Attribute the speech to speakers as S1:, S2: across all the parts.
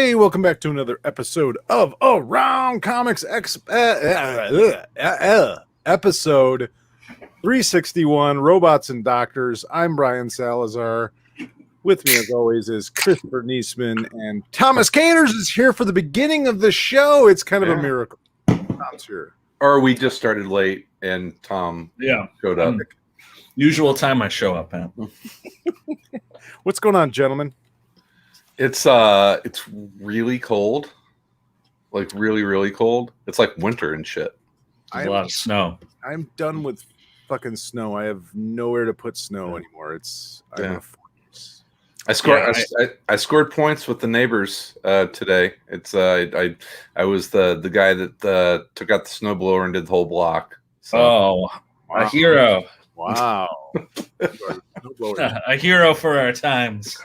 S1: Hey, welcome back to another episode of Around Comics episode 361, Robots and Doctors. I'm Brian Salazar. With me, as always, is Christopher Niesman, and Thomas Caters is here for the beginning of the show. It's kind of a miracle. Tom's here.
S2: Or we just started late, and Tom showed up.
S3: Usual time I show up at.
S1: What's going on, gentlemen?
S2: It's really cold, like really cold. It's like winter and shit.
S3: There's a lot of snow.
S1: I'm done with fucking snow. I have nowhere to put snow anymore.
S2: I scored points with the neighbors today. It's I was the guy that took out the snowblower and did the whole block.
S3: So. A hero!
S1: Wow,
S3: a hero for our times.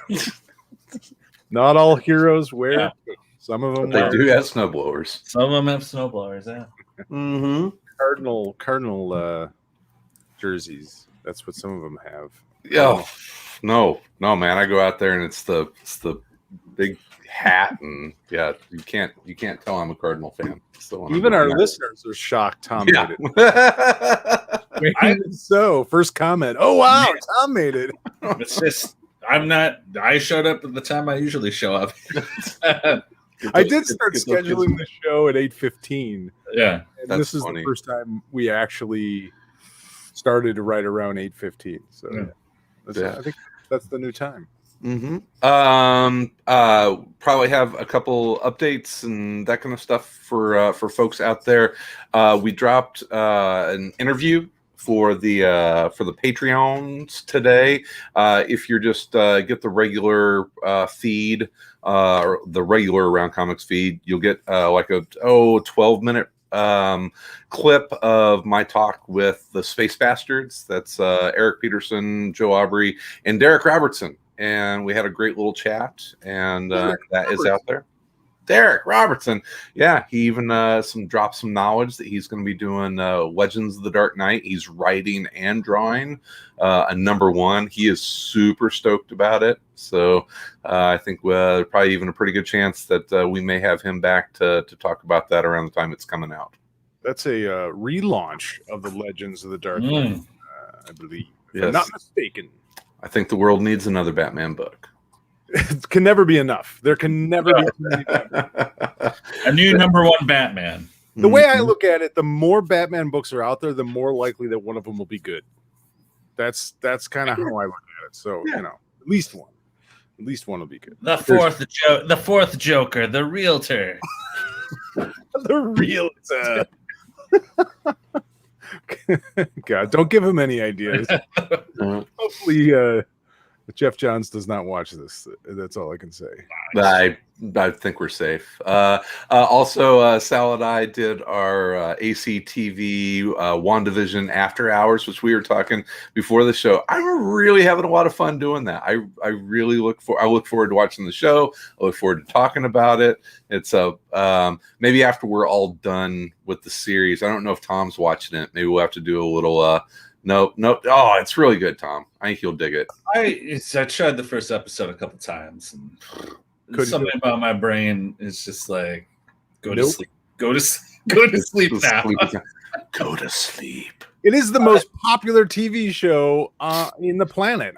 S1: Not all heroes wear. Some of them.
S2: They do have snowblowers.
S3: Some of them have snowblowers. Yeah.
S2: Mm-hmm.
S1: Cardinal jerseys. That's what some of them have.
S2: Yeah. No, man. I go out there and it's the big hat, and you can't tell I'm a Cardinal fan.
S1: Even our listeners are shocked Tom made it. So first comment. Oh wow, Tom made it.
S3: It's just I showed up at the time I usually show up.
S1: I did start scheduling the show at 8:15.
S3: Yeah.
S1: And this is funny. The first time we actually started right around 8:15. So I think that's the new time.
S2: Mm-hmm. Probably have a couple updates and that kind of stuff for folks out there. We dropped an interview for the Patreons today. If you're just get the regular feed, or the regular Around Comics feed, you'll get like a 12-minute clip of my talk with the Space Bastards. That's Eric Peterson, Joe Aubrey, and Derek Robertson. And we had a great little chat, and that is out there. Derek Robertson, he even dropped some knowledge that he's going to be doing Legends of the Dark Knight. He's writing and drawing a #1. He is super stoked about it. So I think probably even a pretty good chance that we may have him back to talk about that around the time it's coming out.
S1: That's a relaunch of the Legends of the Dark Knight, I believe. If I'm not mistaken.
S2: I think the world needs another Batman book.
S1: It can never be enough. There can never be
S3: a new #1 Batman.
S1: The way I look at it, the more Batman books are out there, the more likely that one of them will be good. That's kind of how I look at it. So at least one will be good.
S3: The fourth Joker, the Realtor.
S1: The Realtor. God, don't give him any ideas. Hopefully, Jeff Johns does not watch this. That's all I can say.
S2: I think we're safe. Also, Sal and I did our ACTV WandaVision After Hours, which we were talking before the show. I'm really having a lot of fun doing that. I really look forward to watching the show. I look forward to talking about it. It's maybe after we're all done with the series. I don't know if Tom's watching it. Maybe we'll have to do a little. Nope. Oh, it's really good, Tom. I think you'll dig it.
S3: I tried the first episode a couple times, and something about my brain is just like, go to sleep. Go to sleep now.
S2: Go to sleep.
S1: It is the most popular TV show on the planet,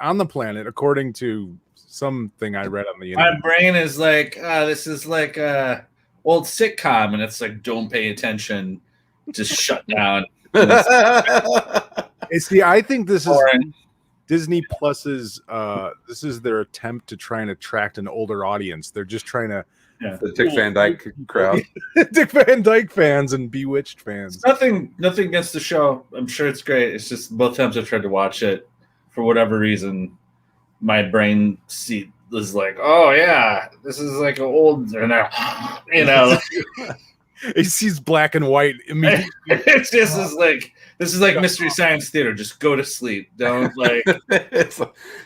S1: according to something I read on the internet.
S3: My brain is like, this is like a old sitcom, and it's like, don't pay attention, just shut down.
S1: See, I think this is Disney Plus's. This is their attempt to try and attract an older audience. They're just trying to
S2: the Dick Van Dyke crowd,
S1: Dick Van Dyke fans and Bewitched fans.
S3: Nothing against the show. I'm sure it's great. It's just both times I've tried to watch it, for whatever reason, my brain was like, oh yeah, this is like an old,
S1: He sees black and white immediately.
S3: It's just this is like Mystery Science Theater. Just go to sleep. Don't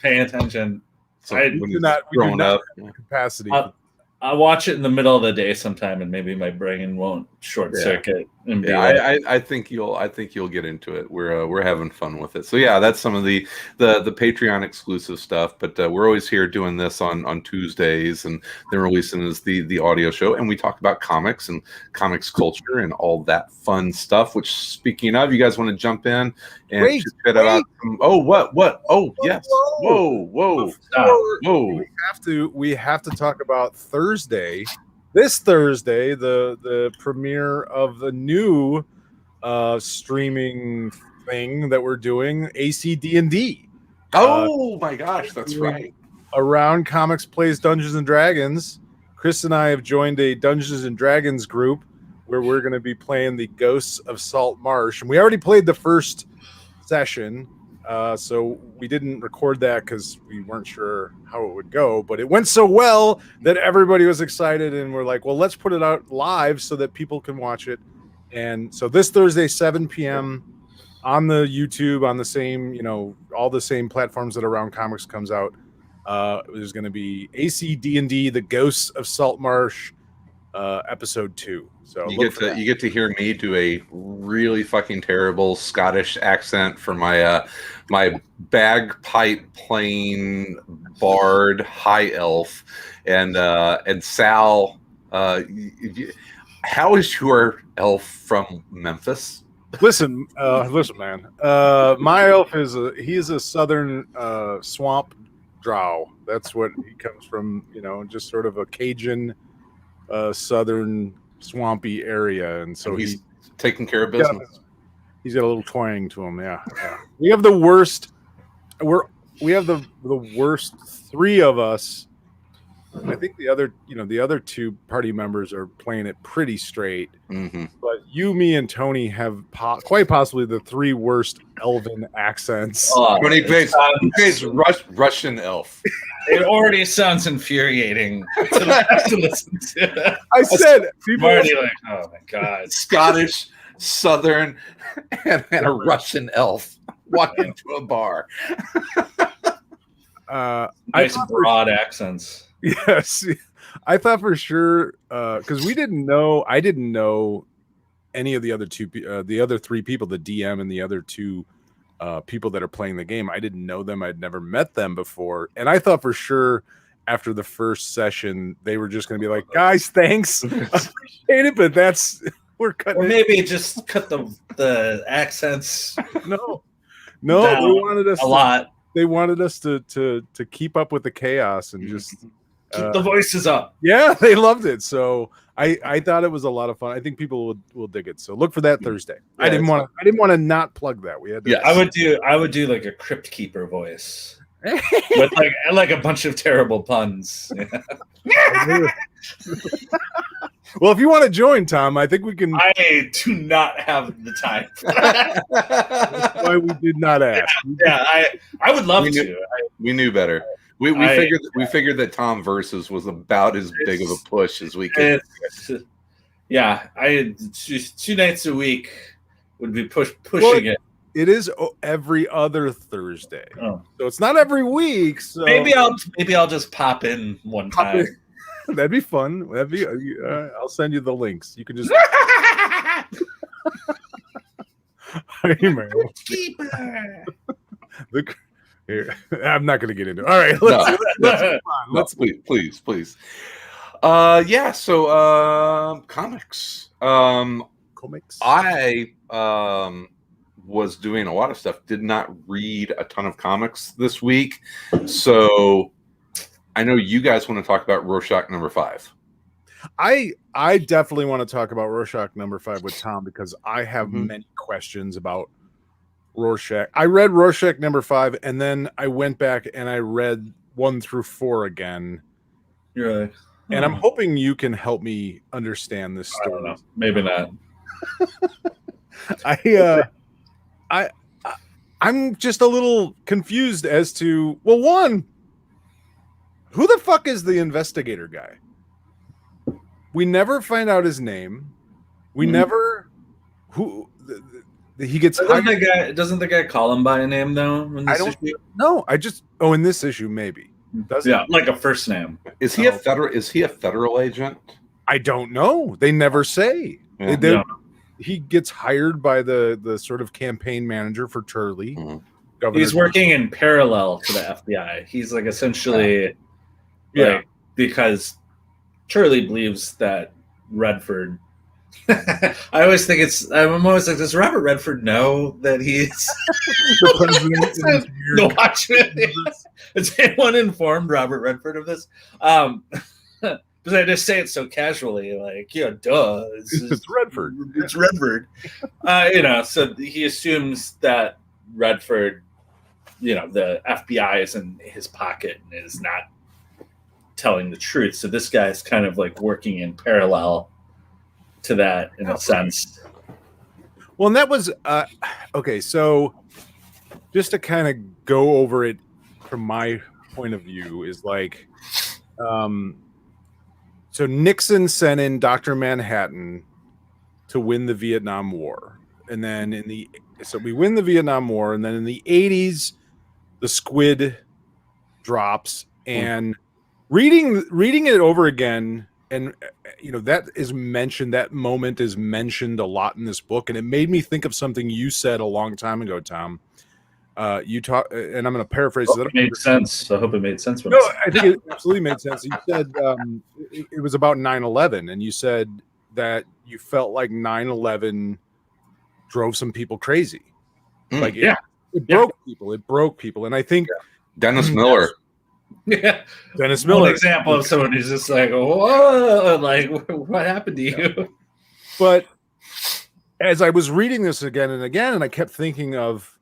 S3: pay attention.
S1: So we do not have capacity.
S3: I'll watch it in the middle of the day sometime, and maybe my brain won't short circuit and be
S2: Yeah,
S3: like,
S2: I think you'll get into it. We're having fun with it. So yeah, that's some of the Patreon exclusive stuff. But we're always here doing this on Tuesdays, and then releasing as the audio show, and we talk about comics and comics culture and all that fun stuff. Which, speaking of, you guys want to jump in and
S1: Wait,
S2: chit about some, what? Oh yes. Whoa.
S1: We have to talk about Thursday. This Thursday, the premiere of the new streaming thing that we're doing, ACD&D.
S2: Oh my gosh, that's right.
S1: Around Comics Plays Dungeons and Dragons. Chris and I have joined a Dungeons and Dragons group where we're going to be playing the Ghosts of Salt Marsh, and we already played the first session. So we didn't record that because we weren't sure how it would go, but it went so well that everybody was excited, and we're like, well, let's put it out live so that people can watch it. And so this Thursday, 7 p.m. on the YouTube, on the same, all the same platforms that Around Comics comes out. There's going to be ACD&D, The Ghosts of Salt Marsh, episode 2. So
S2: you get to hear me do a really fucking terrible Scottish accent for my my bagpipe playing bard high elf, and Sal. How is your elf from Memphis?
S1: Listen, man. My elf he's a southern swamp drow. That's what he comes from. Just sort of a Cajun, southern swampy area, and so
S2: he's taking care of business.
S1: He's got a little twang to him. Yeah. We have the worst. We have the worst three of us. I think the other two party members are playing it pretty straight.
S2: Mm-hmm.
S1: But you, me, and Tony have quite possibly the three worst elven accents.
S2: Tony plays Russian elf.
S3: It already sounds infuriating to listen to.
S1: I said
S3: people are already like, oh my god,
S2: Scottish, Southern, and a Russian elf walk into a bar.
S3: Nice broad accents.
S1: Yes, I thought for sure because I didn't know any of the other three people, the DM and the other two people that are playing the game. I didn't know them. I'd never met them before, and I thought for sure after the first session they were just going to be like, "Guys, thanks, appreciate it," but we're cutting.
S3: Or maybe just cut the accents.
S1: No, they wanted us
S3: a lot.
S1: They wanted us to keep up with the chaos and just.
S3: Keep the voices up.
S1: Yeah, they loved it. So I thought it was a lot of fun. I think people will dig it. So look for that Thursday. Yeah, I didn't want to not plug that. We had to.
S3: Yeah, I would do like a crypt keeper voice with like a bunch of terrible puns.
S1: Well, if you want to join, Tom, I think we can.
S3: I do not have the time.
S1: That's why we did not ask.
S3: Yeah, I would love to.
S2: We knew better. We figured that Tom Versus was about as big of a push as we could.
S3: Yeah, I 2 nights a week would be pushing it.
S1: It is every other Thursday, so it's not every week. So
S3: maybe I'll just pop in one time.
S1: That'd be fun. I'll send you the links. You can just. Here, I'm not going to get into it. All right, let's
S2: please. Yeah. So, comics.
S1: Comics.
S2: I was doing a lot of stuff. Did not read a ton of comics this week, so I know you guys want to talk about Rorschach #5.
S1: I definitely want to talk about Rorschach #5 with Tom because I have many questions about Rorschach. I read Rorschach #5 and then I went back and I read 1 through 4 again.
S3: You're like,
S1: and I'm hoping you can help me understand this story.
S3: I don't know. Maybe not.
S1: I'm just a little confused as to, well, one, who the fuck is the investigator guy? We never find out his name. We never he gets
S3: doesn't the guy call him by a name though in this issue?
S1: No, in this issue maybe.
S3: Like a first name.
S2: Is he a federal agent?
S1: I don't know. They never say.
S2: Yeah.
S1: He gets hired by the sort of campaign manager for Turley.
S2: Mhm.
S3: He's working in parallel to the FBI. He's like essentially like because Turley believes that Redford. I always think I'm always like, does Robert Redford know that he's
S1: the president in this
S3: no
S1: weird
S3: watchman? Has anyone informed Robert Redford of this? Because I just say it so casually, like, yeah, duh.
S1: It's Redford.
S3: It's Redford. So he assumes that Redford, the FBI is in his pocket and is not telling the truth. So this guy is kind of like working in parallel to that in a sense.
S1: Well, and that was okay. So just to kind of go over it from my point of view is like, so Nixon sent in Dr. Manhattan to win the Vietnam War. And then so we win the Vietnam War. And then in the 80s, the squid drops, and reading it over again. And, that moment is mentioned a lot in this book. And it made me think of something you said a long time ago, Tom. You talk, and I'm going to paraphrase that.
S3: It made sense. I hope it made sense.
S1: No, I think it absolutely made sense. You said it was about 9/11, and you said that you felt like 9/11 drove some people crazy. Like it broke people. It broke people, and I think
S2: Dennis Miller.
S3: Yeah,
S1: Dennis Miller,
S3: one example of someone who's just like, whoa, like what happened to you?
S1: But as I was reading this again and again, and I kept thinking of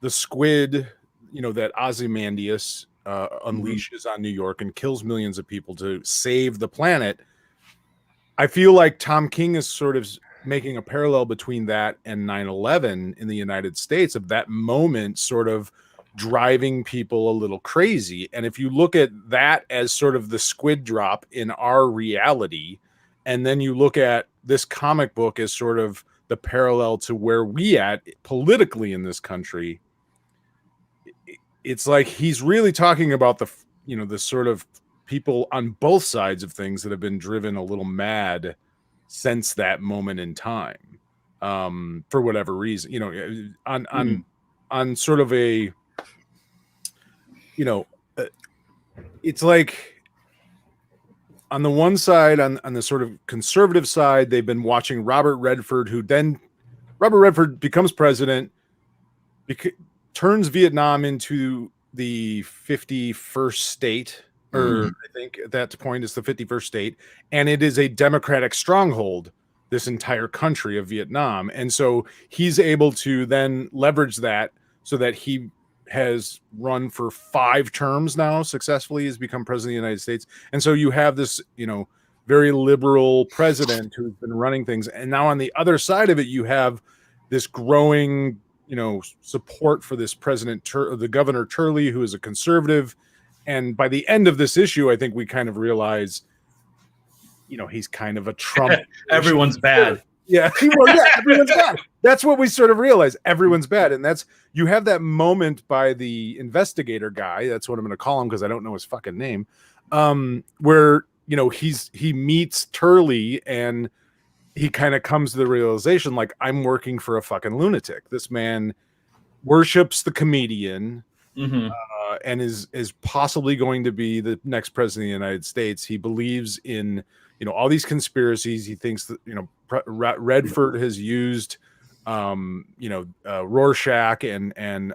S1: the squid, that Ozymandias unleashes on New York and kills millions of people to save the planet. I feel like Tom King is sort of making a parallel between that and 9/11 in the United States, of that moment sort of driving people a little crazy. And if you look at that as sort of the squid drop in our reality, and then you look at this comic book as sort of the parallel to where we at politically in this country, it's like he's really talking about the sort of people on both sides of things that have been driven a little mad since that moment in time, for whatever reason, on sort of a, it's like on the one side, on the sort of conservative side, they've been watching Robert Redford becomes president, turns Vietnam into the 51st state, or I think at that point it's the 51st state, and it is a Democratic stronghold, this entire country of Vietnam. And so he's able to then leverage that so that he has run for 5 terms now successfully, has become president of the United States. And so you have this, very liberal president who's been running things. And now on the other side of it, you have this growing, support for this the governor Turley, who is a conservative. And by the end of this issue, I think we kind of realize, he's kind of a Trump.
S3: Everyone's bad.
S1: Yeah, everyone's bad. That's what we sort of realize. Everyone's bad. And you have that moment by the investigator guy. That's what I'm going to call him because I don't know his fucking name. Where, he meets Turley and he kind of comes to the realization, like, I'm working for a fucking lunatic. This man worships the comedian, and is possibly going to be the next president of the United States. He believes in, all these conspiracies. He thinks that, Redford has used, Rorschach and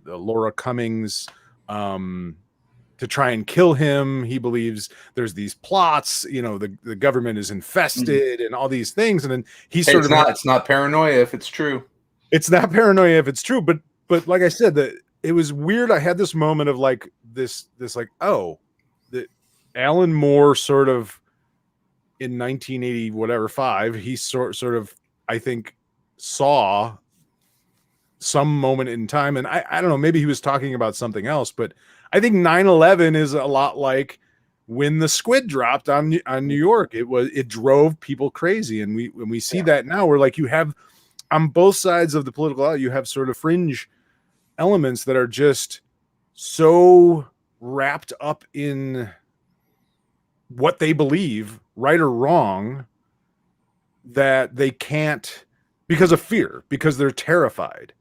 S1: Laura Cummings, to try and kill him. He believes there's these plots, the government is infested and all these things. And then he's
S2: it's not paranoia if it's true.
S1: It's not paranoia if it's true. But like I said, it was weird. I had this moment of like this like, oh, that Alan Moore sort of in 1980, he sort of, I think, saw some moment in time. And I don't know, maybe he was talking about something else, but I think 9/11 is a lot like when the squid dropped on New York. It drove people crazy. And when we see that now, we're like, you have on both sides of the political aisle, you have sort of fringe elements that are just so wrapped up in what they believe, right or wrong, that they can't because of fear, because they're terrified.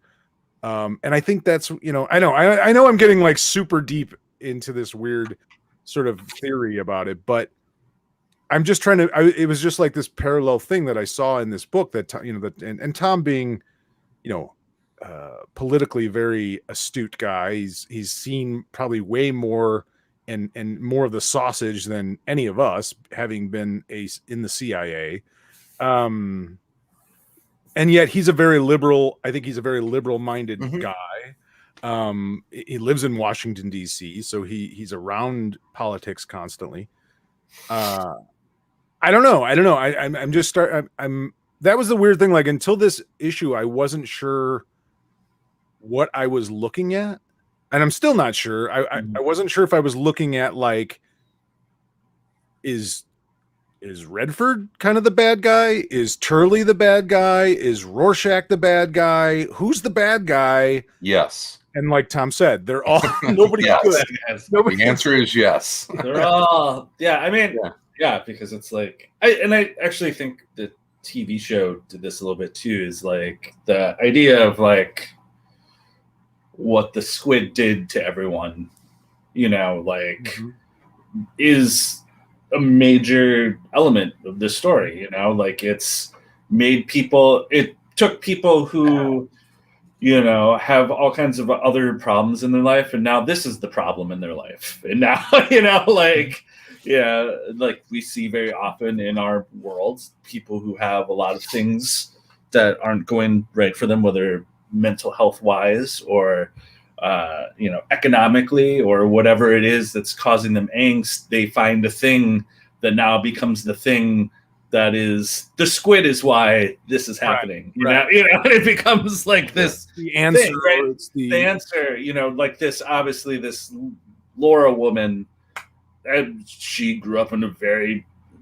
S1: And I think that's, I know I'm getting like super deep into this weird sort of theory about it, but I'm just trying to, it was just like this parallel thing that I saw in this book that, and Tom being, politically very astute guy. He's seen probably way more and more of the sausage than any of us, having been in the CIA. And yet he's a very liberal. I think he's a very liberal-minded guy. He lives in Washington D.C., so he's around politics constantly. I don't know. I'm just that was the weird thing. Like, until this issue, I wasn't sure what I was looking at, and I'm still not sure. I wasn't sure if I was looking at, like, is Redford kind of the bad guy? Is Turley the bad guy? Is Rorschach the bad guy? Who's the bad guy?
S2: Yes.
S1: And like Tom said, they're all nobody good.
S2: Nobody. The answer is yes.
S3: They're all because it's like I actually think the TV show did this a little bit too, is like the idea of like what the squid did to everyone, is a major element of this story. Like, it's made people, it took people who have all kinds of other problems in their life, and now this is the problem in their life. And now like we see very often in our world people who have a lot of things that aren't going right for them, whether mental health wise or economically or whatever it is that's causing them angst. They find a thing that now becomes the thing that is the squid is why this is happening. And it becomes like this
S1: the answer
S3: thing, right? It's the answer, like this, obviously this Laura woman, and she grew up in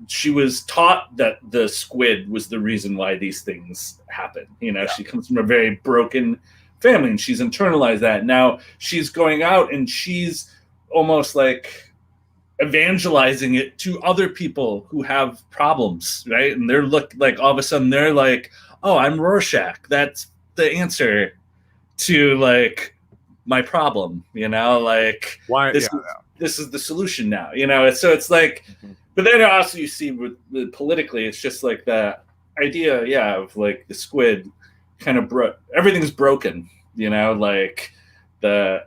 S3: she was taught that the squid was the reason why these things happen. She comes from a very broken family, and she's internalized that. Now she's going out and she's almost like evangelizing it to other people who have problems, right? And they're like all of a sudden they're like, oh, I'm Rorschach. That's the answer to like my problem, like
S1: why
S3: this is the solution now, so it's like, but then also you see with politically, it's just like the idea, of like the squid kind of everything's broken, like the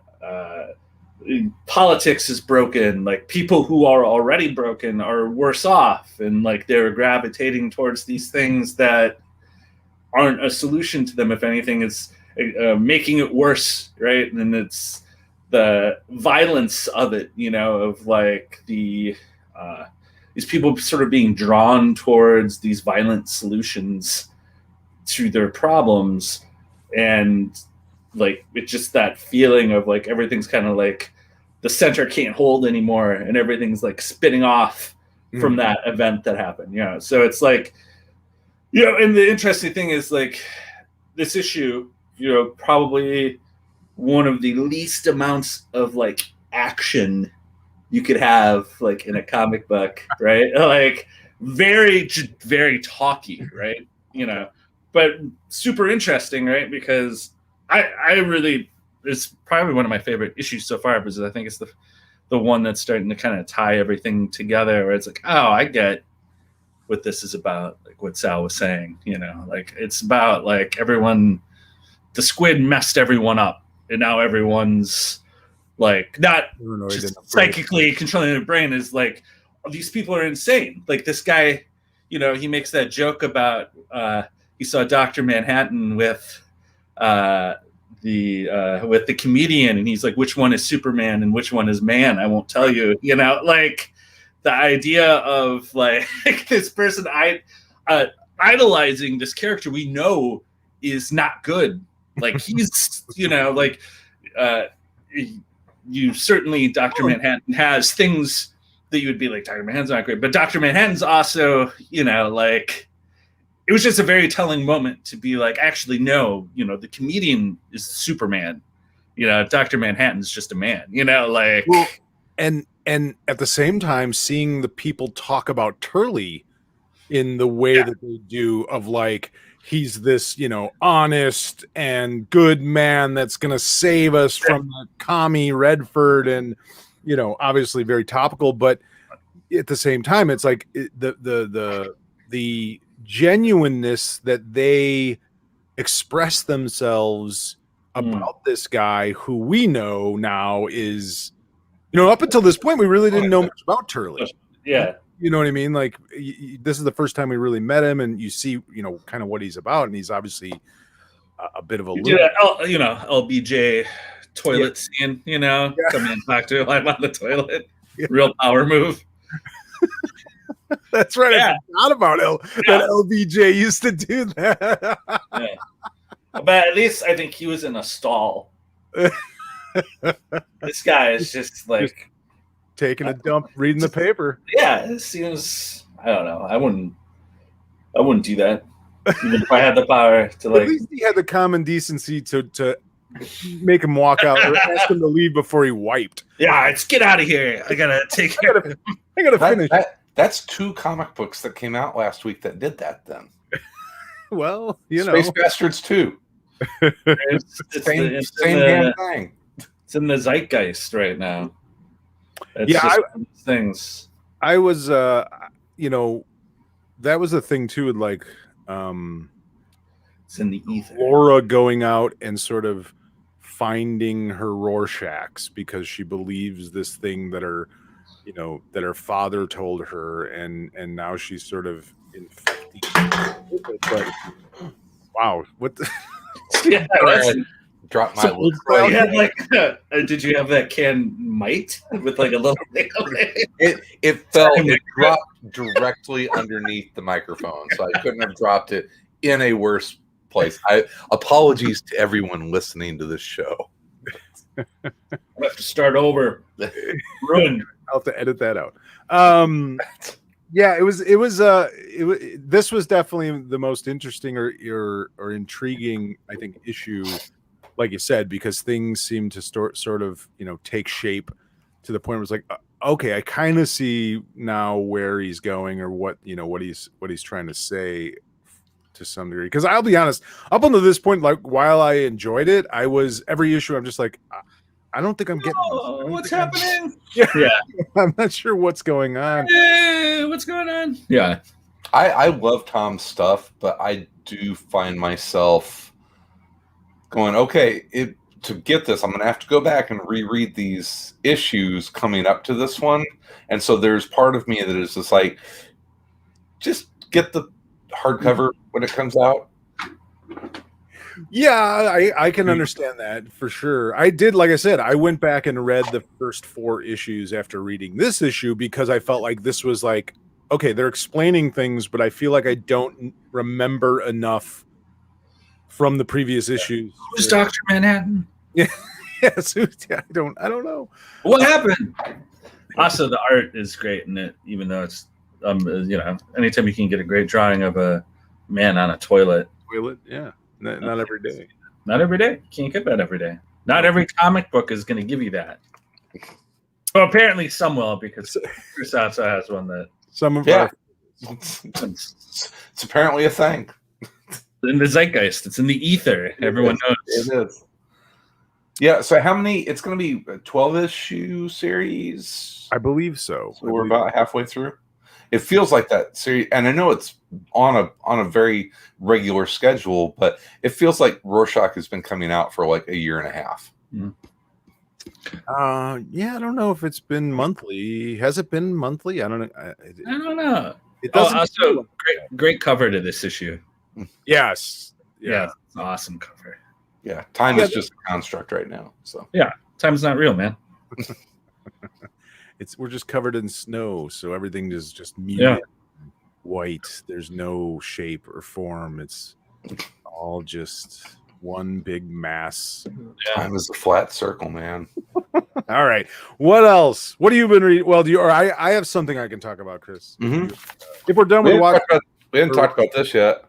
S3: politics is broken, like people who are already broken are worse off, and like they're gravitating towards these things that aren't a solution to them. If anything, it's making it worse, right? And it's the violence of it, of like these people sort of being drawn towards these violent solutions to their problems. And like, it's just that feeling of like everything's kind of like the center can't hold anymore, and everything's like spinning off from that event that happened. So it's like, and the interesting thing is like this issue, probably one of the least amounts of like action you could have like in a comic book, right? Like very talky, right? But super interesting, right? Because I really, it's probably one of my favorite issues so far, because I think it's the one that's starting to kind of tie everything together, where it's like, oh, I get what this is about, like what Sal was saying, like it's about like everyone, the squid messed everyone up, and now everyone's like not just psychically controlling their brain, is like, these people are insane. Like this guy, he makes that joke about he saw Dr. Manhattan with the comedian, and he's like, which one is Superman and which one is man? I won't tell you. Like the idea of like this person idolizing this character we know is not good. Like he's like you certainly, Dr. Manhattan has things that you would be like, Dr. Manhattan's not great, but Dr. Manhattan's also, like, it was just a very telling moment to be like, actually, no, the comedian is Superman, Dr. Manhattan's just a man, like.
S1: Well, and at the same time, seeing the people talk about Turley, in the way that they do of like he's this, honest and good man that's going to save us from the commie Redford, and obviously very topical, but at the same time it's like the genuineness that they express themselves about this guy who we know now is, up until this point we really didn't know much about Turley.
S3: Yeah.
S1: You know what I mean? Like this is the first time we really met him, and you see, kind of what he's about, and he's obviously a bit of a
S3: LBJ toilet scene, come in and talk to him on the toilet. Real power move.
S1: That's right. I forgot about that LBJ used to do that.
S3: Yeah. But at least I think he was in a stall. This guy is just like
S1: taking a dump, reading the paper.
S3: Yeah, it seems. I don't know. I wouldn't do that, even if I had the power to. Like,
S1: at least he had the common decency to make him walk out or ask him to leave before he wiped.
S3: Yeah, let's get out of here. I gotta take care of him.
S1: I gotta finish.
S2: That's 2 comic books that came out last week that did that. Then,
S1: well,
S2: Space Bastards 2. Same damn thing.
S3: It's in the zeitgeist right now. It's things.
S1: I was, that was the thing too. With like,
S3: it's in the ether.
S1: Laura going out and sort of finding her Rorschachs because she believes this thing that her father told her, and now she's sort of infected. But wow, what?
S3: Yeah,
S2: drop my.
S3: Did you have that can mite with like a little thing on it?
S2: It dropped directly underneath the microphone, so I couldn't have dropped it in a worse place. Apologies to everyone listening to this show.
S3: I have to start over. Ruined.
S1: I'll have to edit that out. Yeah, it was. This was definitely the most interesting or intriguing, I think, issue, like you said, because things seem to sort of take shape to the point where it's like, okay, I kind of see now where he's going or what he's trying to say to some degree. Because I'll be honest, up until this point, like while I enjoyed it, I was every issue I'm just like, I don't think I'm getting this.
S3: What's happening?
S1: Yeah, I'm not sure what's going on.
S3: Hey, what's going on? Yeah,
S2: I love Tom's stuff, but I do find myself going, okay, to get this, I'm going to have to go back and reread these issues coming up to this one. And so there's part of me that is just like, just get the hardcover when it comes out.
S1: Yeah, I can understand that for sure. I did, like I said, I went back and read the first 4 issues after reading this issue because I felt like this was like, okay, they're explaining things, but I feel like I don't remember enough from the previous issues.
S3: Who's Dr. Manhattan?
S1: Yeah, yes, I don't know.
S3: What happened? Also, the art is great in it, even though it's anytime you can get a great drawing of a man on a toilet.
S1: Yeah. Not every day.
S3: Not every day. Can't get that every day. Not every comic book is going to give you that. Well, apparently some will, because Chris also has one that.
S1: Some of
S2: it's apparently a thing.
S3: In the zeitgeist. It's in the ether. Everyone knows.
S2: It is. Yeah, so how many? It's going to be a 12-issue series?
S1: I believe so.
S2: So we're about halfway through. It feels like that series, and I know it's on a very regular schedule, but it feels like Rorschach has been coming out for like a year and a half.
S1: Yeah, I don't know if it's been monthly. Has it been monthly? I don't know.
S3: I don't know.
S1: It doesn't.
S3: Also, great cover to this issue.
S1: Yes.
S3: Yeah, it's an awesome cover.
S2: Yeah, time is just a construct right now. So
S3: yeah, time's not real, man.
S1: We're just covered in snow, so everything is just muted, white. There's no shape or form. It's all just one big mass.
S2: Time is a flat circle, man.
S1: All right. What else? What have you been reading? Well, I have something I can talk about, Chris.
S2: Mm-hmm.
S1: If we're done with
S2: we didn't talk about this yet.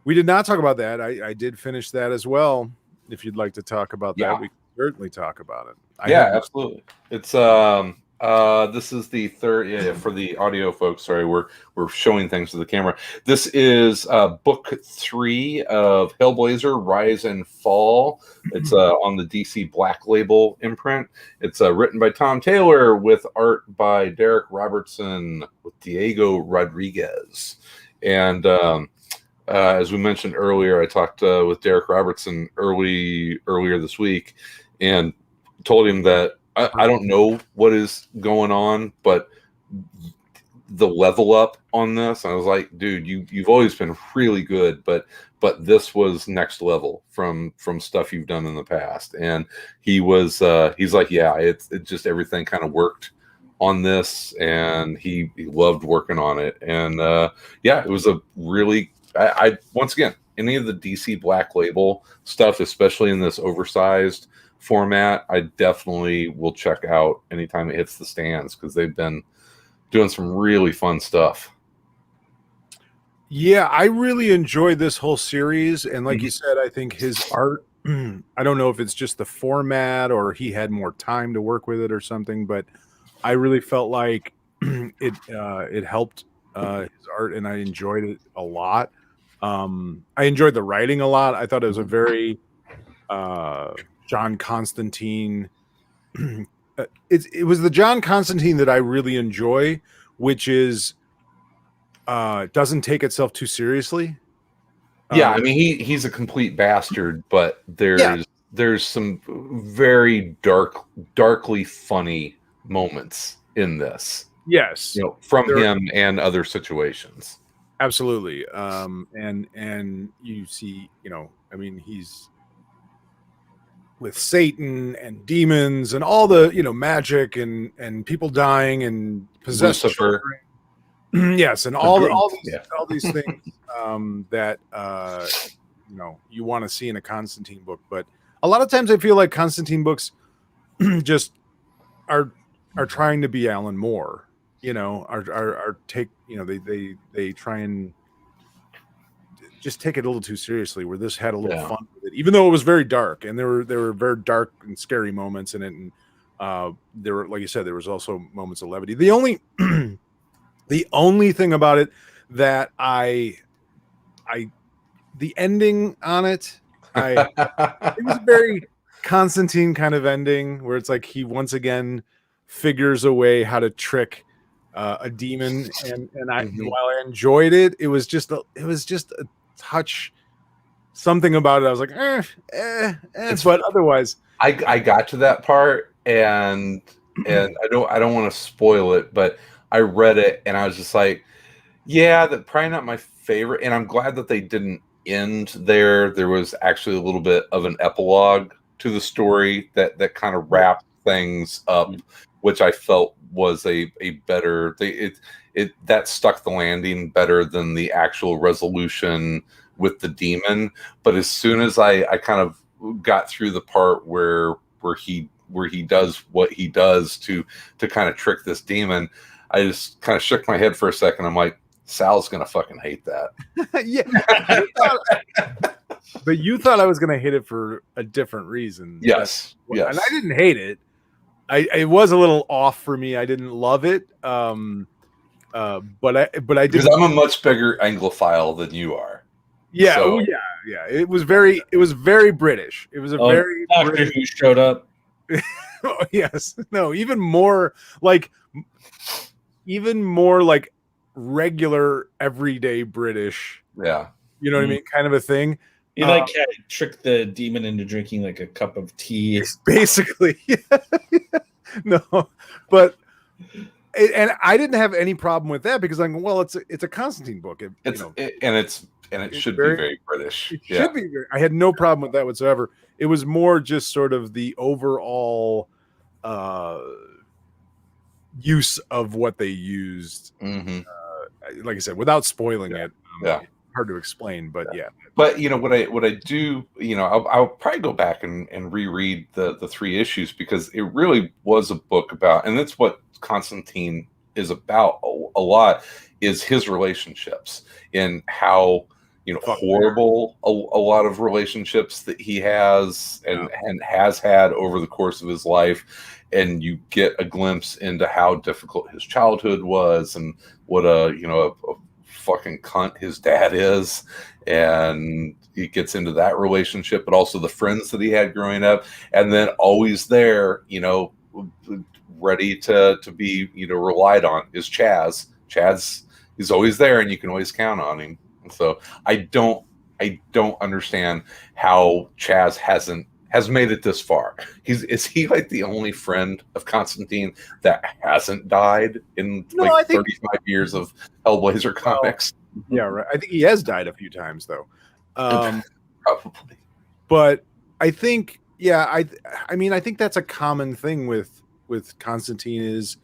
S1: We did not talk about that. I did finish that as well. If you'd like to talk about that, we can certainly talk about it.
S2: Absolutely. It's This is the third. Yeah, for the audio folks. Sorry, we're showing things to the camera. This is book 3 of Hellblazer: Rise and Fall. It's on the DC Black Label imprint. It's written by Tom Taylor with art by Derek Robertson with Diego Rodriguez. And as we mentioned earlier, I talked with Derek Robertson earlier this week, and told him that I don't know what is going on, but the level up on this, I was like, dude, you've always been really good, but this was next level from stuff you've done in the past. And he's like, yeah, it's just everything kind of worked on this, and he loved working on it. And yeah, it was a really I once again, any of the DC Black Label stuff, especially in this oversized format, I definitely will check out anytime it hits the stands, because they've been doing some really fun stuff.
S1: Yeah, I really enjoyed this whole series, and like you said, I think his art, I don't know if it's just the format or he had more time to work with it or something, but I really felt like it helped his art, and I enjoyed it a lot. I enjoyed the writing a lot. I thought it was a very John Constantine. It was the John Constantine that I really enjoy, which is doesn't take itself too seriously.
S2: Yeah, I mean he's a complete bastard, but there's some very darkly funny moments in this.
S1: Yes,
S2: from him and other situations.
S1: Absolutely. And you see, I mean, he's with Satan and demons and all the, magic and people dying and possessed children. Yes, and all these things that you want to see in a Constantine book. But a lot of times I feel like Constantine books just are trying to be Alan Moore. Are take, they try and just take it a little too seriously, where this had a little fun with it, even though it was very dark, and there were very dark and scary moments in it. And there were, like you said, there was also moments of levity. The only thing about it that the ending on it, it was a very Constantine kind of ending, where it's like he once again figures a way how to trick a demon, and while I enjoyed it, it was just a touch, something about it. I was like, but otherwise,
S2: I got to that part, and I don't want to spoil it, but I read it and I was just like, yeah, that's probably not my favorite. And I'm glad that they didn't end there. There was actually a little bit of an epilogue to the story that kind of wrapped things up, which I felt was a better, that stuck the landing better than the actual resolution with the demon. But as soon as I kind of got through the part where he does what he does to kind of trick this demon, I just kind of shook my head for a second. I'm like, Sal's gonna fucking hate that.
S1: Yeah. But you thought I was gonna hate it for a different reason.
S2: Yes.
S1: And I didn't hate it. It was a little off for me. I didn't love it. But I did,
S2: because I'm a much bigger Anglophile than you are.
S1: Yeah. So. Oh, yeah. It was very British. It was a very
S3: Doctor British who showed up.
S1: Oh, yes. No, even more like regular everyday British.
S2: Yeah.
S1: You know what I mean? Kind of a thing.
S3: You had to trick the demon into drinking like a cup of tea.
S1: Basically. No, but and I didn't have any problem with that, because I'm going, well, it's a Constantine book. It
S2: should be very British.
S1: It should be. I had no problem with that whatsoever. It was more just sort of the overall use of what they used. Like I said, without spoiling it. Hard to explain, but yeah.
S2: But what I do, I'll probably go back and reread the 3 issues, because it really was a book about, and that's what Constantine is about a lot, is his relationships and how horrible a lot of relationships that he has and has had over the course of his life, and you get a glimpse into how difficult his childhood was and what a fucking cunt his dad is, and he gets into that relationship, but also the friends that he had growing up, and then always there, ready to be relied on is Chaz. He's always there, and you can always count on him. So I don't understand how Chaz has made it this far. Is he like the only friend of Constantine that hasn't died in 35 years of Hellblazer comics?
S1: Yeah, right. I think he has died a few times though.
S2: Probably.
S1: But I think, I mean, I think that's a common thing with Constantine is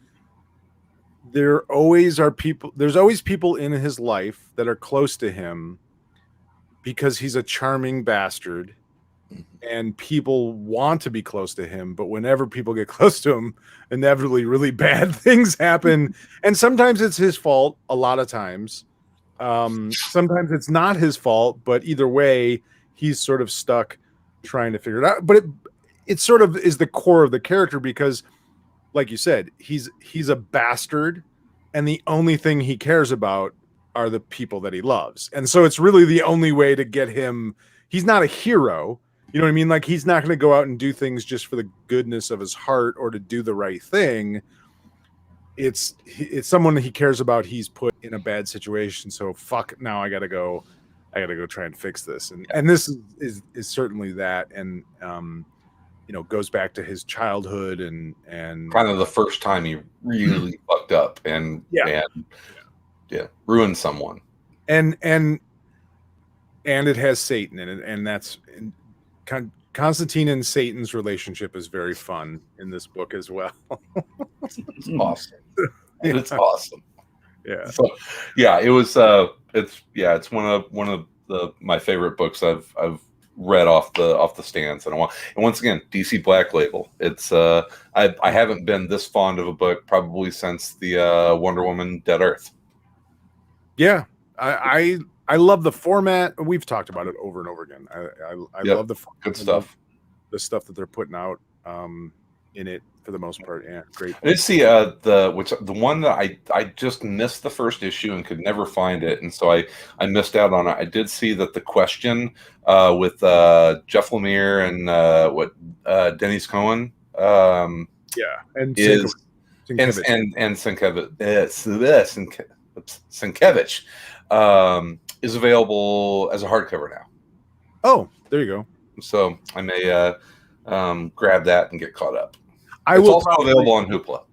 S1: there's always people in his life that are close to him because he's a charming bastard and people want to be close to him, but whenever people get close to him, inevitably really bad things happen. And sometimes it's his fault, a lot of times. Sometimes it's not his fault, but either way, he's sort of stuck trying to figure it out. But it sort of is the core of the character because, like you said, he's a bastard, and the only thing he cares about are the people that he loves. And so it's really the only way to get him. He's not a hero. You know what I mean? Like, he's not going to go out and do things just for the goodness of his heart or to do the right thing. It's someone he cares about. He's put in a bad situation. So fuck, now I got to go try and fix this. And this is certainly that. And, goes back to his childhood and
S2: kind of the first time he really fucked up and ruined someone.
S1: And it has Satan in it, and that's Constantine and Satan's relationship is very fun in this book as well.
S2: It's awesome. It's awesome.
S1: Yeah.
S2: So, it was. It's one of my favorite books I've read off the stands in a while. And once again, DC Black Label. It's I haven't been this fond of a book probably since the Wonder Woman Dead Earth.
S1: Yeah, I love the format. We've talked about it over and over again. I love the
S2: good stuff.
S1: The stuff that they're putting out in it for the most part. Yeah, great.
S2: I did see the one that I just missed the first issue and could never find it, and so I missed out on it. I did see that the question with Jeff Lemire and Dennis Cohen
S1: and
S2: is Sienkiewicz is available as a hardcover now.
S1: Oh, there you go.
S2: So I may grab that and get caught up.
S1: It's
S2: also available on Hoopla.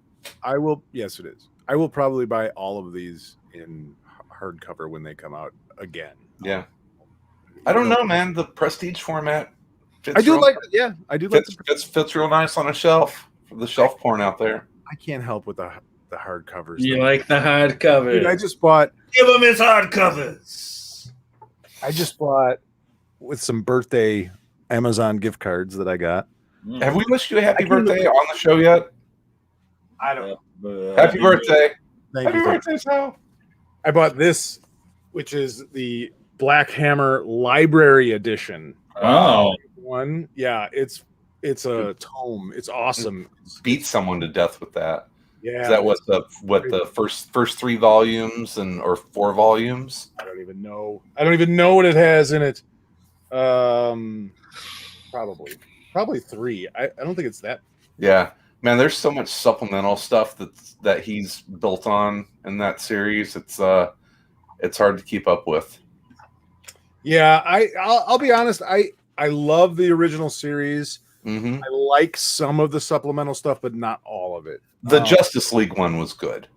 S1: I will. Yes, it is. I will probably buy all of these in hardcover when they come out again.
S2: Yeah. I don't know, man. The prestige format.
S1: I do like it. Yeah, I do like
S2: it. Fits real nice on a shelf. For the shelf porn out there.
S1: I can't help with the hardcovers.
S3: You like the hardcovers?
S1: Dude, I just bought.
S3: Give them his hardcovers.
S1: I just bought with some birthday Amazon gift cards that I got.
S2: Have we wished you a happy birthday on the show yet?
S1: I don't know.
S2: Happy birthday.
S1: Happy birthday, Sal. I bought this, which is the Black Hammer Library Edition.
S2: Oh.
S1: One. Yeah, it's a tome. It's awesome.
S2: Beat someone to death with that.
S1: Yeah.
S2: Is that what the first 3 volumes or 4 volumes?
S1: I don't even know what it has in it. Probably 3. I don't think it's that.
S2: Yeah, man. There's so much supplemental stuff that he's built on in that series. It's hard to keep up with.
S1: Yeah, I'll be honest. I love the original series.
S2: Mm-hmm.
S1: I like some of the supplemental stuff, but not all of it.
S2: The Justice League one was good.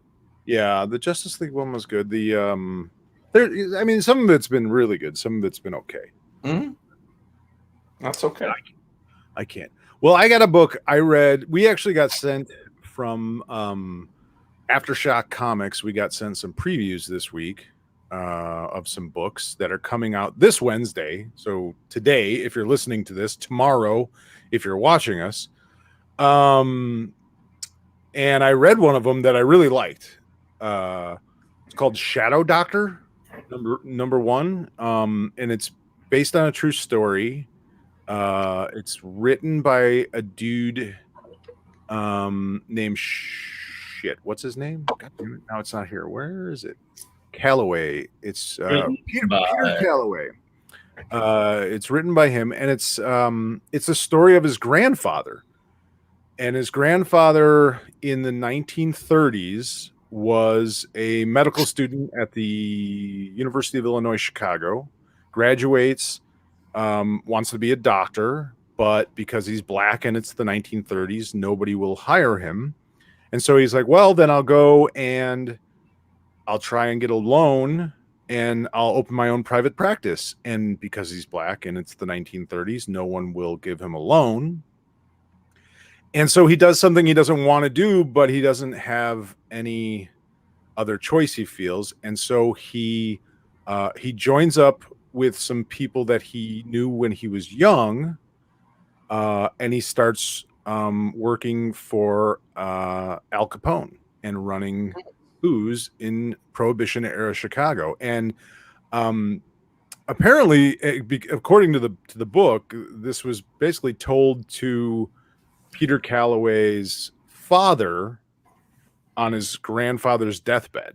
S1: Yeah, the Justice League one was good. Some of it's been really good. Some of it's been okay.
S2: Mm-hmm. That's okay.
S1: I can't. Well, I got a book I read. We actually got sent from Aftershock Comics. We got sent some previews this week of some books that are coming out this Wednesday. So today, if you're listening to this, tomorrow, if you're watching us. And I read one of them that I really liked. It's called Shadow Doctor. Number one, and it's based on a true story. It's written by a dude named shit. What's his name? God damn it! Now it's not here. Where is it? Calloway. It's
S3: Written
S1: Peter
S3: by
S1: Calloway. It's written by him, and it's a story of his grandfather. And his grandfather in the 1930s was a medical student at the University of Illinois Chicago. Graduates, wants to be a doctor, but because he's black and it's the 1930s, nobody will hire him. And so he's like, well, then I'll go and I'll try and get a loan and I'll open my own private practice. And because he's black and it's the 1930s, no one will give him a loan. And so he does something he doesn't want to do, but he doesn't have any other choice, he feels. And so he joins up with some people that he knew when he was young, and he starts working for Al Capone and running booze in Prohibition era Chicago. And apparently, according to the book, this was basically told to Peter Calloway's father on his grandfather's deathbed.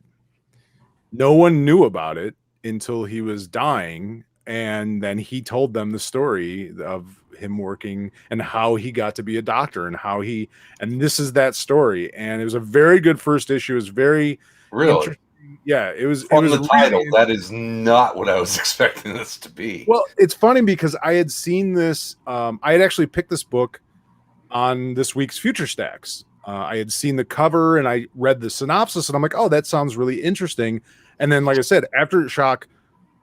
S1: No one knew about it until he was dying, and then he told them the story of him working and how he got to be a doctor and this is that story. And it was a very good first issue. It was very
S2: Really?
S1: Yeah, it was
S2: From the title,
S1: really,
S2: that is not what I was expecting this to be.
S1: well, it's funny because I had seen this. I had actually picked this book on this week's Future Stacks. I had seen the cover and I read the synopsis and I'm like, oh, that sounds really interesting. And then, like I said, Aftershock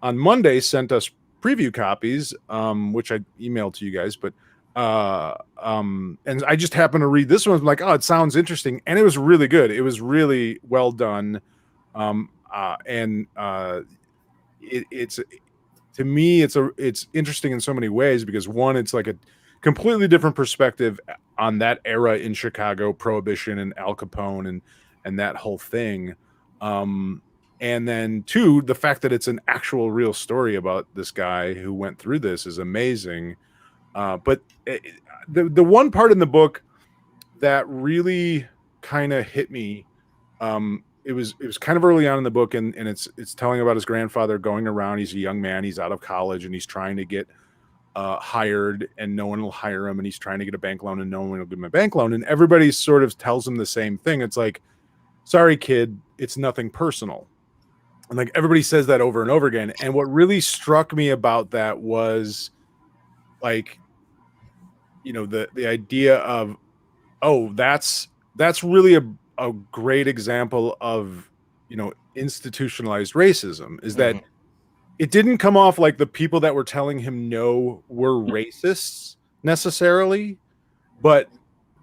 S1: on Monday sent us preview copies, which I emailed to you guys. But and I just happened to read this one. I'm like, oh, it sounds interesting, and it was really good. It was really well done, it's to me, it's interesting in so many ways because one, it's like a completely different perspective on that era in Chicago, Prohibition and Al Capone and that whole thing. And then two, the fact that it's an actual real story about this guy who went through this is amazing. But the one part in the book that really kind of hit me, it was kind of early on in the book, and it's telling about his grandfather going around. He's a young man, he's out of college, and he's trying to get hired, and no one will hire him, and he's trying to get a bank loan, and no one will give him a bank loan, and everybody sort of tells him the same thing. It's like, sorry, kid, it's nothing personal. And like everybody says that over and over again. And what really struck me about that was like, you know, the idea of, oh, that's really a great example of, you know, institutionalized racism, is that it didn't come off like the people that were telling him no were racists necessarily, but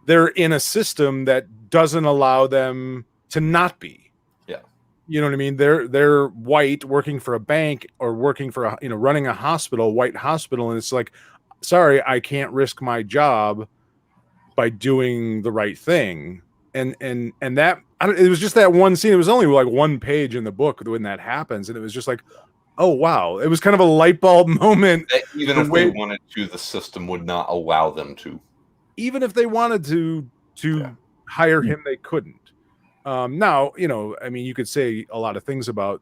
S1: they're in a system that doesn't allow them to not be.
S2: Yeah.
S1: You know what I mean? They're white, working for a bank or working for a, you know, running a hospital, white hospital, and it's like, sorry, I can't risk my job by doing the right thing. And that, it was just that one scene. It was only like one page in the book when that happens, and it was just like, oh wow, it was kind of a light bulb moment.
S2: That even if they wanted to, the system would not allow them to.
S1: Even if they wanted to hire him, they couldn't. Now, you know, I mean, you could say a lot of things about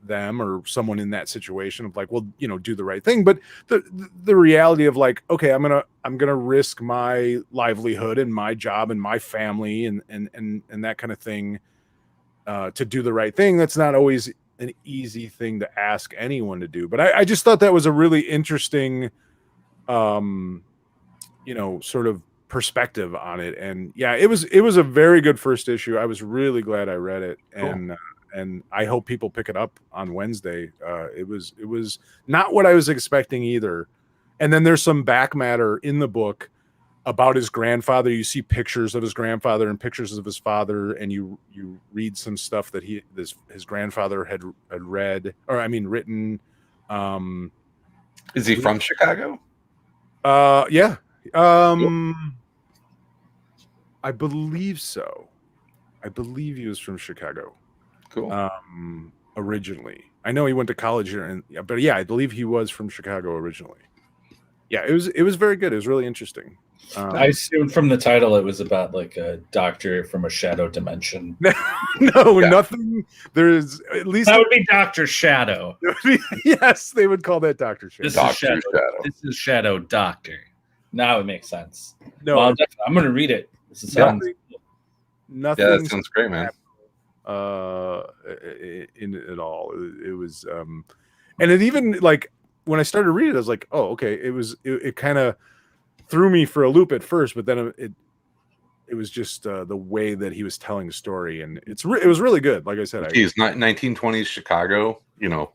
S1: them or someone in that situation of like, well, you know, do the right thing. But the reality of like, okay, I'm gonna risk my livelihood and my job and my family and that kind of thing to do the right thing. That's not always an easy thing to ask anyone to do. But I just thought that was a really interesting, you know, sort of perspective on it. And yeah, it was a very good first issue. I was really glad I read it. Cool. And I hope people pick it up on Wednesday. It was not what I was expecting either. And then there's some back matter in the book about his grandfather. You see pictures of his grandfather and pictures of his father, and you read some stuff that his grandfather had read, or I mean written.
S2: Is he from Chicago?
S1: Yeah. I believe so. I believe he was from Chicago.
S2: Cool.
S1: originally. I know he went to college here, but yeah, I believe he was from Chicago originally. Yeah, it was very good. It was really interesting.
S3: I assumed from the title it was about like a doctor from a shadow dimension.
S1: No, nothing. There's at least
S3: that would be Dr. Shadow.
S1: Yes, they would call that Dr. Shadow.
S3: This is Shadow Doctor. Now it makes sense.
S1: No,
S3: well, I'm going to read it. This is
S1: nothing.
S2: Yeah, that sounds great, man.
S1: In it all, it was, and it even like when I started reading it, I was like, oh, okay. It kind of threw me for a loop at first, but then it was just the way that he was telling the story, and it was really good. Like I said,
S2: he's not 1920s Chicago. You know,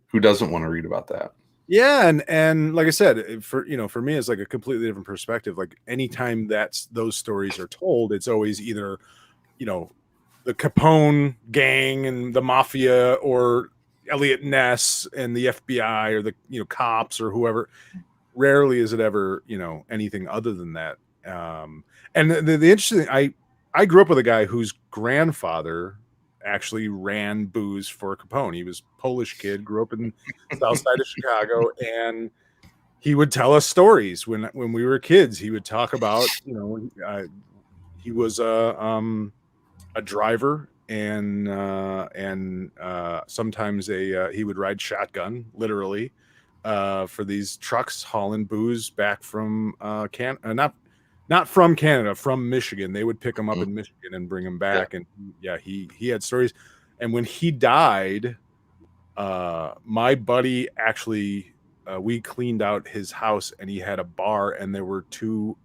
S2: who doesn't want to read about that?
S1: Yeah, and like I said, for me, it's like a completely different perspective. Like anytime those stories are told, it's always either, the Capone gang and the mafia, or Elliot Ness and the FBI, or the cops or whoever. Rarely is it ever anything other than that. And the interesting, I grew up with a guy whose grandfather actually ran booze for Capone. He was a Polish kid, grew up in the south side of Chicago, and he would tell us stories when we were kids. He would talk about he was a driver, and sometimes he would ride shotgun, literally, for these trucks hauling booze back from not from Canada, from Michigan. They would pick him up in Michigan and bring him back. Yeah. And yeah, he had stories. And when he died, my buddy actually, we cleaned out his house, and he had a bar, and there were 2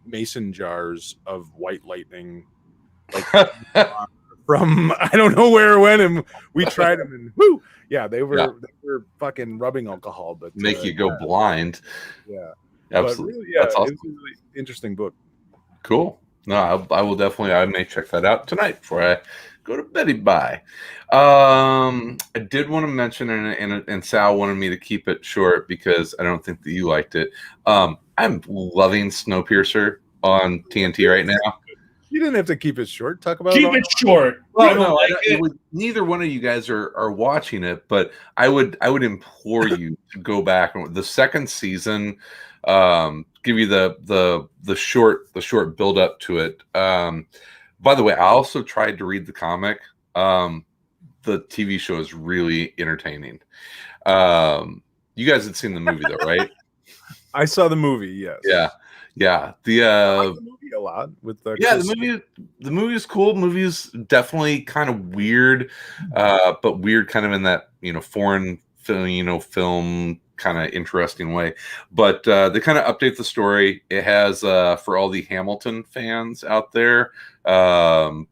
S1: mason jars of White Lightning, like from I don't know where it went, and we tried them, and whoo, yeah, they were fucking rubbing alcohol, but
S2: make you go blind.
S1: Yeah.
S2: Absolutely.
S1: Really, yeah, awesome. It was a really interesting book.
S2: Cool. No, I will definitely. I may check that out tonight before I go to bed. Bye. I did want to mention, and Sal wanted me to keep it short because I don't think that you liked it. I'm loving Snowpiercer on TNT right now.
S1: You didn't have to keep it short. Talk about
S3: it short. Well,
S2: no, neither one of you guys are watching it, but I would implore you to go back. The second season, give you the short build up to it. By the way, I also tried to read the comic. The TV show is really entertaining. You guys had seen the movie though, right?
S1: I saw the movie. Yes.
S2: Yeah.
S1: I like the movie a lot with the
S2: the movie is cool. The movie is definitely kind of weird, but weird kind of in that foreign film kind of interesting way. But they kind of update the story. It has for all the Hamilton fans out there, Daveed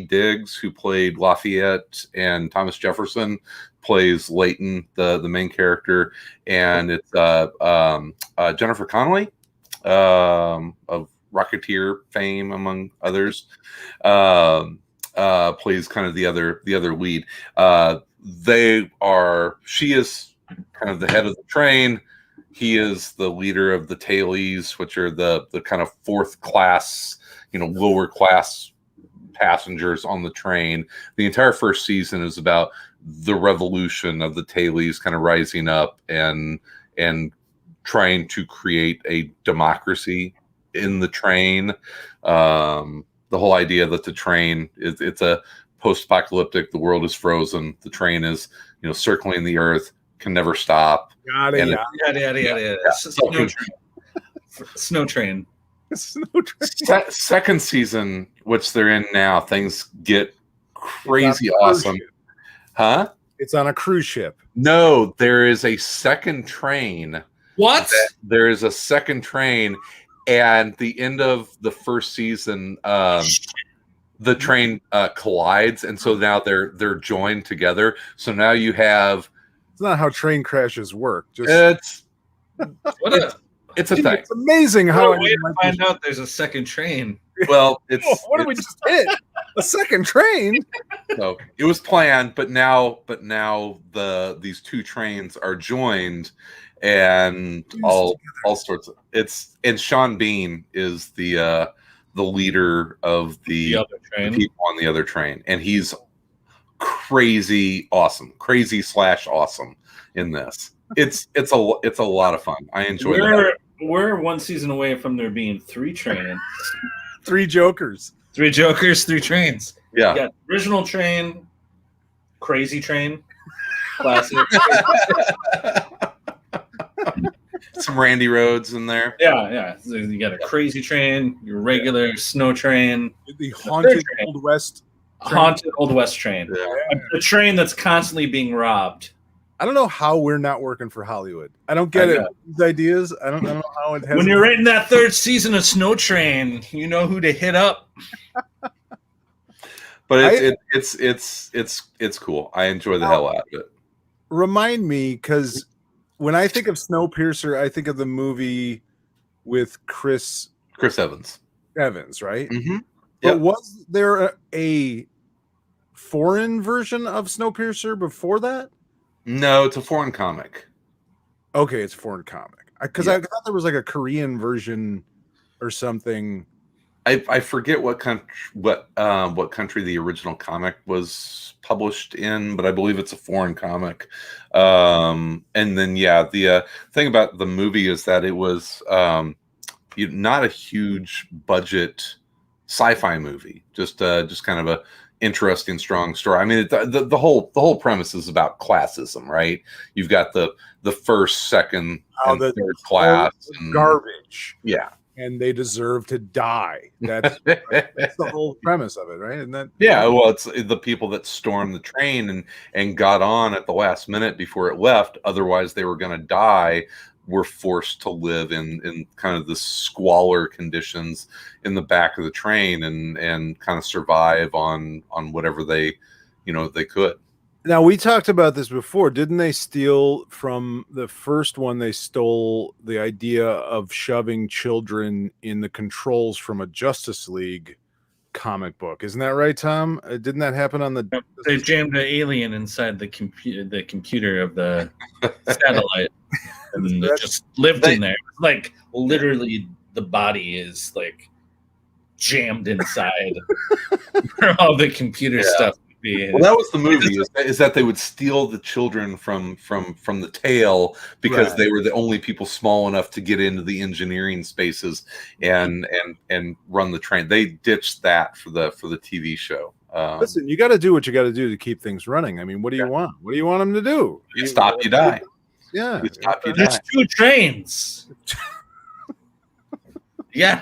S2: Diggs, who played Lafayette, and Thomas Jefferson plays Leighton, the main character, and it's Jennifer Connelly of Rocketeer fame, among others, plays kind of the other lead. She is kind of the head of the train. He is the leader of the tailies, which are the kind of fourth class, lower class passengers on the train. The entire first season is about the revolution of the tailies kind of rising up and trying to create a democracy in the train. The whole idea that the train it's a post-apocalyptic, the world is frozen, the train is circling the earth, can never stop.
S3: Yada. Snow train.
S2: Second season, which they're in now, things get crazy awesome. Huh?
S1: It's on a cruise ship.
S2: No, there is a second train.
S3: What?
S2: There is a second train, and the end of the first season, the train collides, and so now they're joined together. So now you have.
S1: It's not how train crashes work.
S2: It's a thing.
S1: It's amazing how
S3: I find out there's a second train.
S2: Well,
S1: what did we just hit? A second train.
S2: So it was planned, but now these 2 trains are joined, and all sorts of and Sean Bean is the leader of the
S3: other train.
S2: The people on the other train, and he's crazy awesome, crazy/awesome in this. It's a lot of fun. I enjoy that.
S3: We're one season away from there being 3 trains.
S1: 3 Jokers.
S3: 3 Jokers, 3 trains.
S2: Yeah.
S3: You got original train, crazy train, classic.
S2: Some Randy Rhodes in there.
S3: Yeah. So you got a crazy train, your regular snow train,
S1: The haunted Old West train.
S3: haunted Old West train.
S2: Yeah.
S3: A train that's constantly being robbed.
S1: I don't know how we're not working for Hollywood. I don't get it. These ideas. I don't know how it has.
S3: When you're writing that 3rd season of Snow Train, you know who to hit up.
S2: But it's cool. I enjoy the hell out of it.
S1: Remind me, because when I think of Snowpiercer, I think of the movie with Chris
S2: Evans,
S1: right?
S2: Mm-hmm.
S1: But was there a foreign version of Snowpiercer before that?
S2: No, it's a foreign comic.
S1: Okay, it's a foreign comic. Because I thought there was like a Korean version or something.
S2: I forget what country the original comic was published in, but I believe it's a foreign comic. And then the thing about the movie is that it was not a huge budget sci-fi movie, just kind of a interesting, strong story. I mean, the whole premise is about classism, right? You've got the first, second, and third class, and
S1: garbage.
S2: Yeah.
S1: And they deserve to die. That's the whole premise of it, right? Isn't that?
S2: Yeah, well, it's the people that stormed the train and got on at the last minute before it left. Otherwise, they were going to die. Were forced to live in kind of the squalor conditions in the back of the train and kind of survive on whatever they could.
S1: Now, we talked about this before. Didn't they steal from the first one? They stole the idea of shoving children in the controls from a Justice League comic book. Isn't that right, Tom? Didn't that happen on the...
S3: They jammed an alien inside the computer of the satellite and just lived in there. Like, literally, the body is, like, jammed inside where all the computer stuff.
S2: Well, that was the movie. Is that they would steal the children from the tail because they were the only people small enough to get into the engineering spaces and run the train. They ditched that for the TV show.
S1: Listen, you got to do what you got to do to keep things running. I mean, what do you want? What do you want them to do?
S2: You stop, you die.
S1: Yeah,
S2: you stop, you die.
S3: There's 2 trains. Yeah.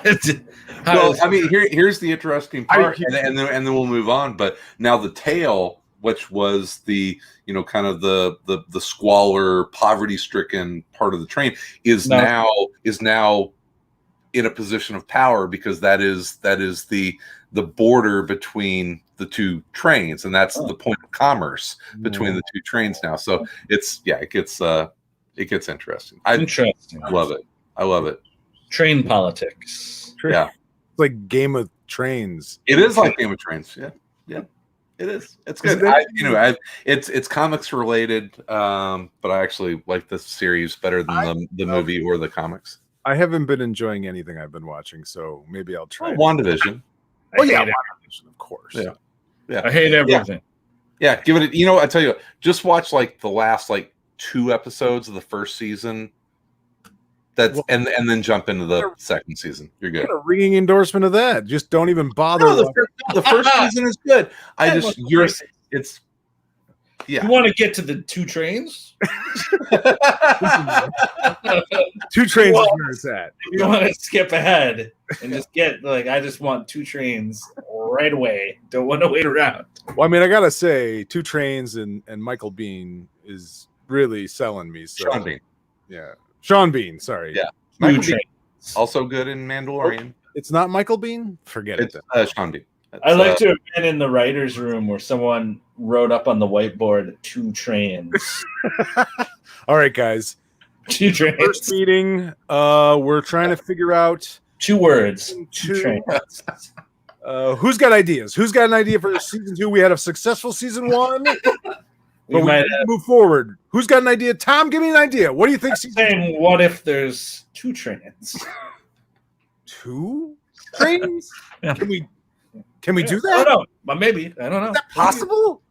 S2: Well, I mean, here's the interesting part, and then we'll move on. But now the tail, which was the kind of the squalor, poverty-stricken part of the train, is now in a position of power because that is the border between the 2 trains, and that's the point of commerce between the 2 trains now. So it gets interesting.
S3: Interesting.
S2: I love it. I love it.
S3: Train politics.
S2: Yeah.
S1: It's like Game of Trains.
S2: It is like Game of Trains. Yeah, it is. It's good. It's comics related, but I actually like this series better than the movie or the comics.
S1: I haven't been enjoying anything I've been watching, so maybe I'll try.
S2: WandaVision.
S1: WandaVision, of course.
S2: Yeah.
S3: I hate everything.
S2: Yeah, give it. I tell you, just watch like the last 2 episodes of the first season. And then jump into the second season. You're good.
S1: What a ringing endorsement of that. Just don't even bother.
S2: No, the first season is good.
S3: You want to get to the 2 trains?
S1: 2 trains is where it's at.
S3: You want to skip ahead and just get I just want 2 trains right away. Don't want to wait around.
S1: Well, I mean, I gotta say, 2 trains and Michael Biehn is really selling me. So.
S2: Sean Bean.
S1: Yeah. Sean Bean, sorry.
S2: Yeah. Michael Bean, also good in Mandalorian.
S1: It's not Michael Biehn? Forget it.
S2: Sean Bean.
S3: I like to have been in the writer's room where someone wrote up on the whiteboard 2 trains.
S1: All right, guys.
S3: 2 trains.
S1: First meeting, we're trying to figure out
S3: 2 words. 2 trains.
S1: Who's got ideas? Who's got an idea for season 2? We had a successful season 1.
S3: We might
S1: move forward. Who's got an idea? Tom, give me an idea. What do you think?
S3: Saying, what if there's 2 trains?
S1: 2 trains?
S3: Yeah.
S1: Can we do that?
S3: I don't know, but maybe. I don't know.
S1: Is that possible?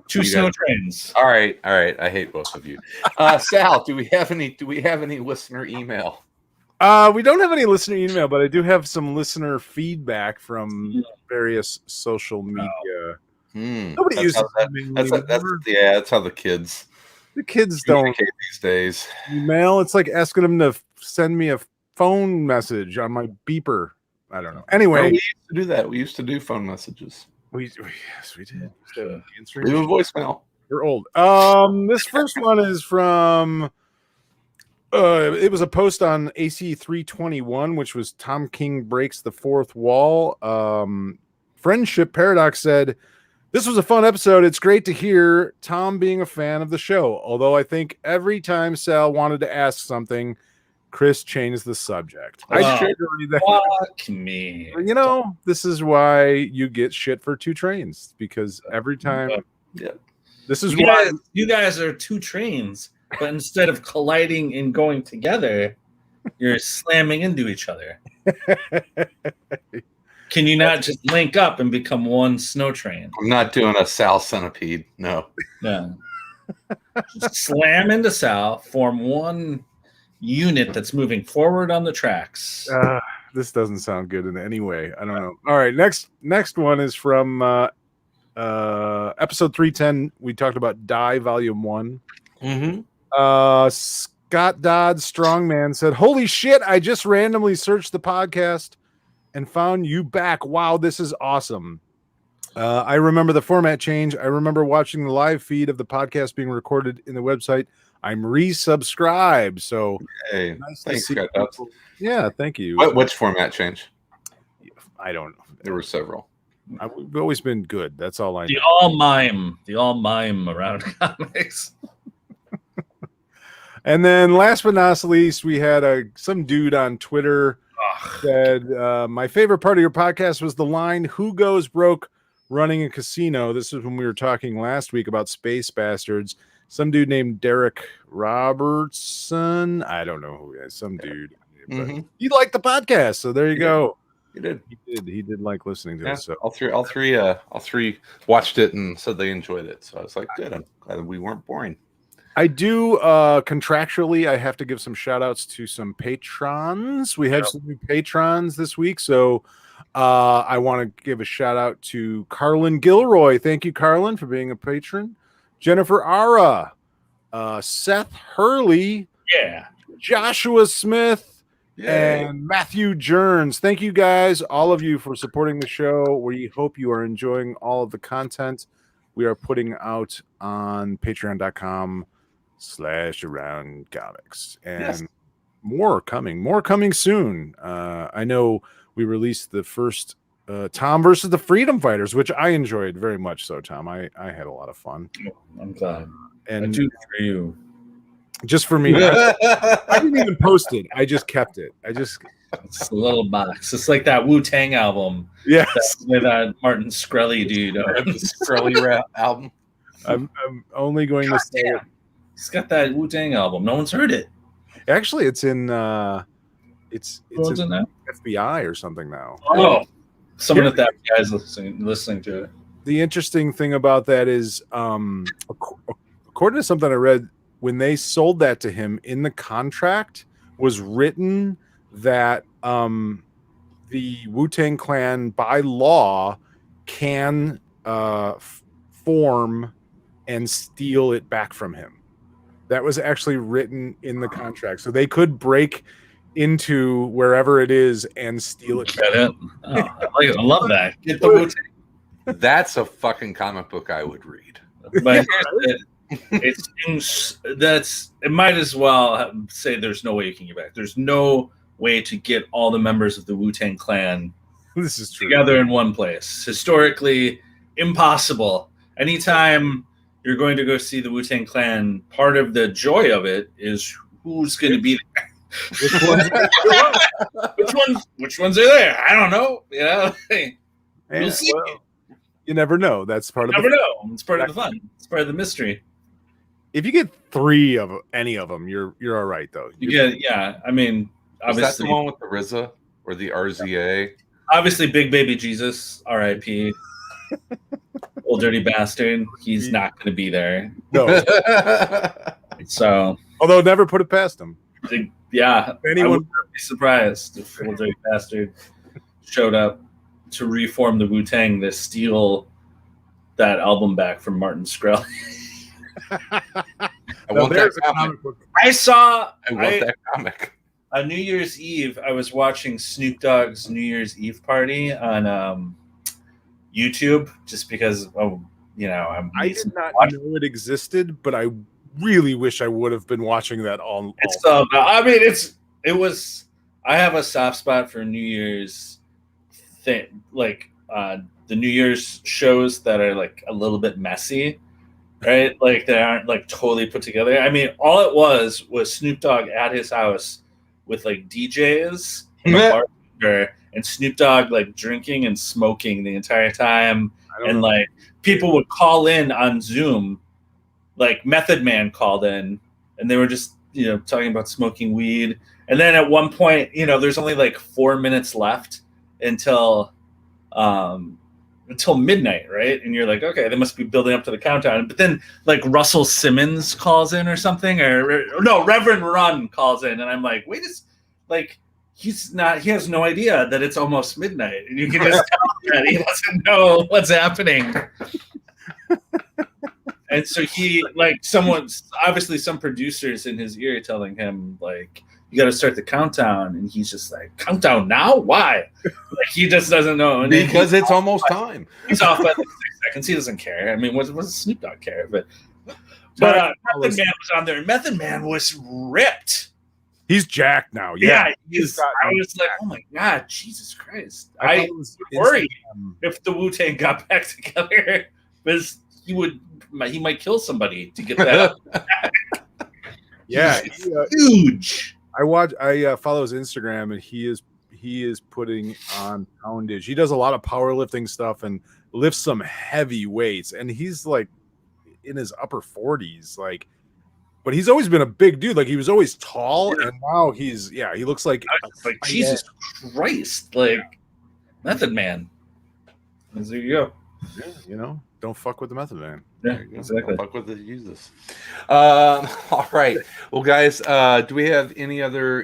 S3: Two snow trains.
S2: All right. I hate both of you. Sal, do we have any listener email?
S1: We don't have any listener email, but I do have some listener feedback from various social media. Nobody uses
S2: that's how the kids
S1: don't
S2: these days.
S1: Email. It's like asking them to send me a phone message on my beeper. I don't know. Anyway,
S2: we used to do that. We used to do phone messages.
S1: Yes, we did.
S2: Leave a voicemail.
S1: We're old. This first one is from. It was a post on AC 321, which was Tom King Breaks the Fourth Wall. Friendship Paradox said, "This was a fun episode. It's great to hear Tom being a fan of the show. Although I think every time Sal wanted to ask something, Chris changed the subject." I should read that.
S3: Fuck me.
S1: You know, this is why you get shit for two trains, because every time. This is why
S3: you guys are two trains, but instead of colliding and going together, you're slamming into each other. Can you not just link up and become one snow train?
S2: I'm not doing a Sal centipede. No.
S3: Just slam into Sal, form one unit that's moving forward on the tracks.
S1: This doesn't sound good in any way. I don't know. All right, next one is from episode 310. We talked about Die Volume 1. Scott Dodd Strongman said, "Holy shit, I just randomly searched the podcast and found you back. Wow, this is awesome. I remember the format change. I remember watching the live feed of the podcast being recorded in the website. I'm resubscribed." So
S2: hey,
S1: nice
S2: thanks,
S1: to see. Yeah, thank you.
S2: Which format change?
S1: I don't know.
S2: There were several.
S1: We've always been good. That's all I know.
S3: The all mime around comics.
S1: And then last but not least, we had some dude on Twitter said, "My favorite part of your podcast was the line, 'Who goes broke running a casino?' This is when we were talking last week about Space Bastards. Some dude named Derek Robertson. I don't know who he is. Some dude. But he liked the podcast, so there you go.
S2: He did.
S1: He did like listening to it. So
S2: all three watched it and said they enjoyed it. So I was like, good. I'm glad we weren't boring.
S1: I do contractually, I have to give some shout outs to some patrons. We have some new patrons this week. So I want to give a shout out to Carlin Gilroy. Thank you, Carlin, for being a patron. Jennifer Ara, Seth Hurley, Joshua Smith, and Matthew Jerns. Thank you guys, all of you, for supporting the show. We hope you are enjoying all of the content we are putting out on patreon.com/around comics, and more coming soon. I know we released the first Tom versus the Freedom Fighters, which I enjoyed very much. So, Tom, I had a lot of fun.
S3: I'm glad.
S1: And
S3: I do for you.
S1: Just for me. I didn't even post it. I just kept it.
S3: It's a little box. It's like that Wu-Tang album.
S1: Yes.
S3: With that Martin Shkreli dude.
S2: The Shkreli rap album.
S1: I'm only going to say it.
S3: He's got that Wu-Tang album. No one's heard it.
S1: Actually, it's in it's
S3: in there?
S1: FBI or something now.
S3: Oh, someone at that guy's listening to it.
S1: The interesting thing about that is, according to something I read, when they sold that to him, in the contract was written that the Wu-Tang Clan, by law, can form and steal it back from him. That was actually written in the contract. So they could break into wherever it is and steal it.
S3: Get it? Oh, I love that. Get the Wu-Tang.
S2: That's a fucking comic book I would read.
S3: But it might as well say there's no way you can get back. There's no way to get all the members of the Wu-Tang Clan
S1: this is true.
S3: Together in one place. Historically impossible. Anytime you're going to go see the Wu-Tang Clan, part of the joy of it is who's going to be there. Which ones are there? I don't know. You know, we'll see.
S1: Well, you never know. That's part of
S3: the fun. It's part of the fun. It's part of the mystery.
S1: If you get 3 of any of them, you're all right though.
S3: I mean, obviously,
S2: is that the one with the RZA or the RZA?
S3: Obviously, Big Baby Jesus, R.I.P. Old dirty bastard. He's not going to be there.
S1: No.
S3: So,
S1: although never put it past him.
S3: Yeah,
S1: anyone
S3: I would be surprised if Old Dirty Bastard showed up to reform the Wu-Tang to steal that album back from Martin Shkreli.
S2: I want that comic.
S3: I
S2: want that comic.
S3: On New Year's Eve, I was watching Snoop Dogg's New Year's Eve party on YouTube, just because I'm.
S1: I did not know it existed, but I really wish I would have been watching that all. I have a soft spot for New Year's thing, like the New Year's shows that are like a little bit messy, right? Like they aren't like totally put together. I mean, all it was Snoop Dogg at his house with like DJs and a bartender, and Snoop Dogg like drinking and smoking the entire time, and like people would call in on Zoom. Like Method Man called in, and they were just talking about smoking weed. And then at one point, there's only like 4 minutes left until midnight, right? And you're like, okay, they must be building up to the countdown. But then like Russell Simmons calls in or something, or no, Reverend Run calls in, and I'm like, wait, he has no idea that it's almost midnight, and you can just tell that he doesn't know what's happening. And so obviously some producers in his ear telling him like, you got to start the countdown. And he's just like, countdown now? Why? Like he just doesn't know. And
S2: because it's almost time.
S3: He's off by like 6 seconds. He doesn't care. I mean, what does Snoop Dogg care? But Method Man was on there. Method Man was ripped.
S1: He's jacked now.
S3: Yeah, I was like, oh my God, Jesus Christ. I was worried if the Wu-Tang got back together, because he might kill somebody to get that up.
S1: Yeah,
S3: huge.
S1: I follow his Instagram, and he is putting on poundage. He does a lot of powerlifting stuff and lifts some heavy weights, and he's like in his upper 40s, like. But he's always been a big dude. Like he was always tall, and now he looks like
S3: Jesus Christ, like Method Man. There you go.
S1: Yeah, don't fuck with the Method Man.
S3: Yeah, exactly.
S2: Don't fuck with the Jesus. All right. Well, guys, do we have any other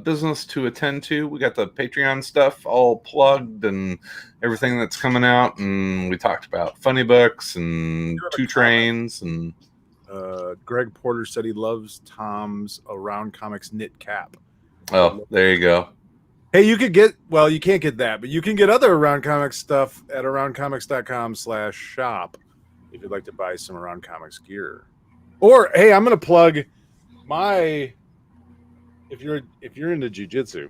S2: business to attend to? We got the Patreon stuff all plugged and everything that's coming out, and we talked about funny books and 2 Trains and.
S1: Greg Porter said he loves Tom's Around Comics knit cap.
S2: Oh, there you go.
S1: Hey, you can't get that, but you can get other Around Comics stuff at aroundcomics.com/shop if you'd like to buy some Around Comics gear. Or hey, I'm going to plug my if you're into jiu-jitsu.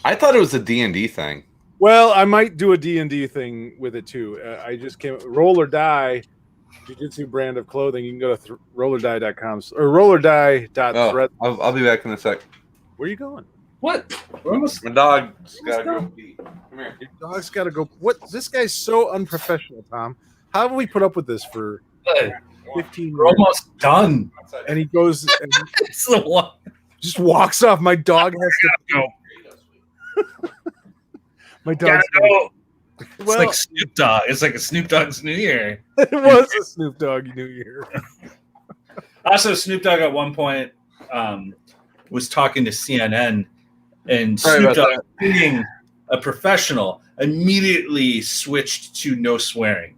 S2: I thought it was a D&D thing.
S1: Well, I might do a D&D thing with it too. I just came Roll or Die jiu-jitsu brand of clothing. You can go to rollerdie.com or rollerdie.thread.
S2: I'll be back in a sec.
S1: Where are you going?
S3: What?
S2: My dog's gotta go pee. Come here.
S1: Your dog's gotta go. What? This guy's so unprofessional, Tom. How have we put up with this for 15 years?
S3: We're almost done.
S1: And he goes and
S3: It's the one.
S1: just walks off. My dog has to
S3: go.
S1: My dog's
S3: gotta go. It's
S1: Well,
S3: like Snoop Dogg. It's like a Snoop Dogg's New Year.
S1: it was a Snoop Dogg New Year.
S3: Also, Snoop Dogg at one point was talking to CNN, and Snoop Dogg, being a professional, immediately switched to no swearing.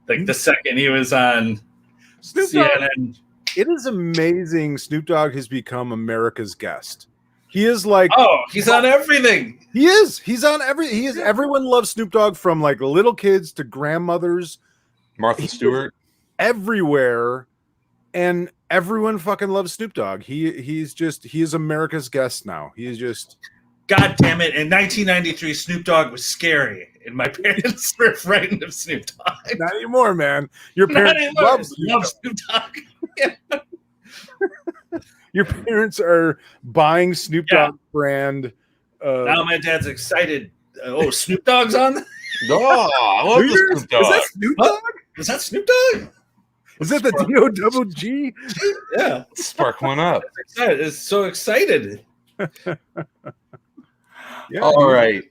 S3: Like the second he was on
S1: Snoop
S3: CNN.
S1: Dogg, it is amazing. Snoop Dogg has become America's guest. He is like,
S3: he's on everything.
S1: He is. He's on every. He is. Everyone loves Snoop Dogg, from like little kids to grandmothers.
S2: Martha Stewart.
S1: Everywhere, and everyone fucking loves Snoop Dogg. He is America's guest now. He is just.
S3: God damn it! In 1993, Snoop Dogg was scary, and my parents were frightened of Snoop Dogg.
S1: Not anymore, man. Your parents love Snoop
S3: Dogg.
S1: Your parents are buying Snoop Dogg brand.
S3: Now my dad's excited. Snoop Dogg's on.
S2: I love Snoop Dogg.
S1: Is that Snoop Dogg?
S3: Is that Snoop Dogg?
S1: Is that the D-O-double-G?
S3: Yeah.
S2: Spark one up.
S3: It's so excited.
S1: Yeah,
S2: all right.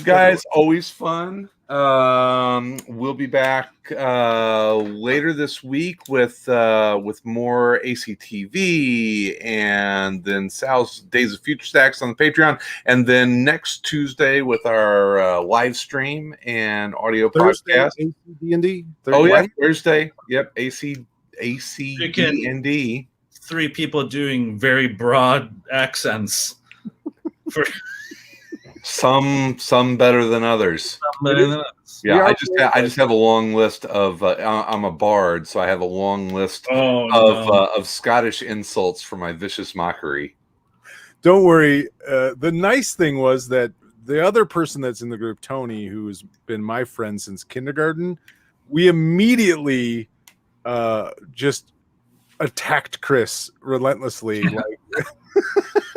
S2: Guys, always fun. We'll be back later this week with more ACTV, and then Sal's Days of Future Stacks on the Patreon, and then next Tuesday with our live stream and audio
S1: Thursday,
S2: podcast.
S1: ACD&D.
S2: Oh yeah, Thursday. Yep, ACD&D.
S3: 3 people doing very broad accents. For
S2: Some better than others. Yeah, I just have a long list of. I'm a bard, so I have a long list of Scottish insults for my vicious mockery.
S1: Don't worry. The nice thing was that the other person that's in the group, Tony, who's been my friend since kindergarten, we immediately just attacked Chris relentlessly. Like,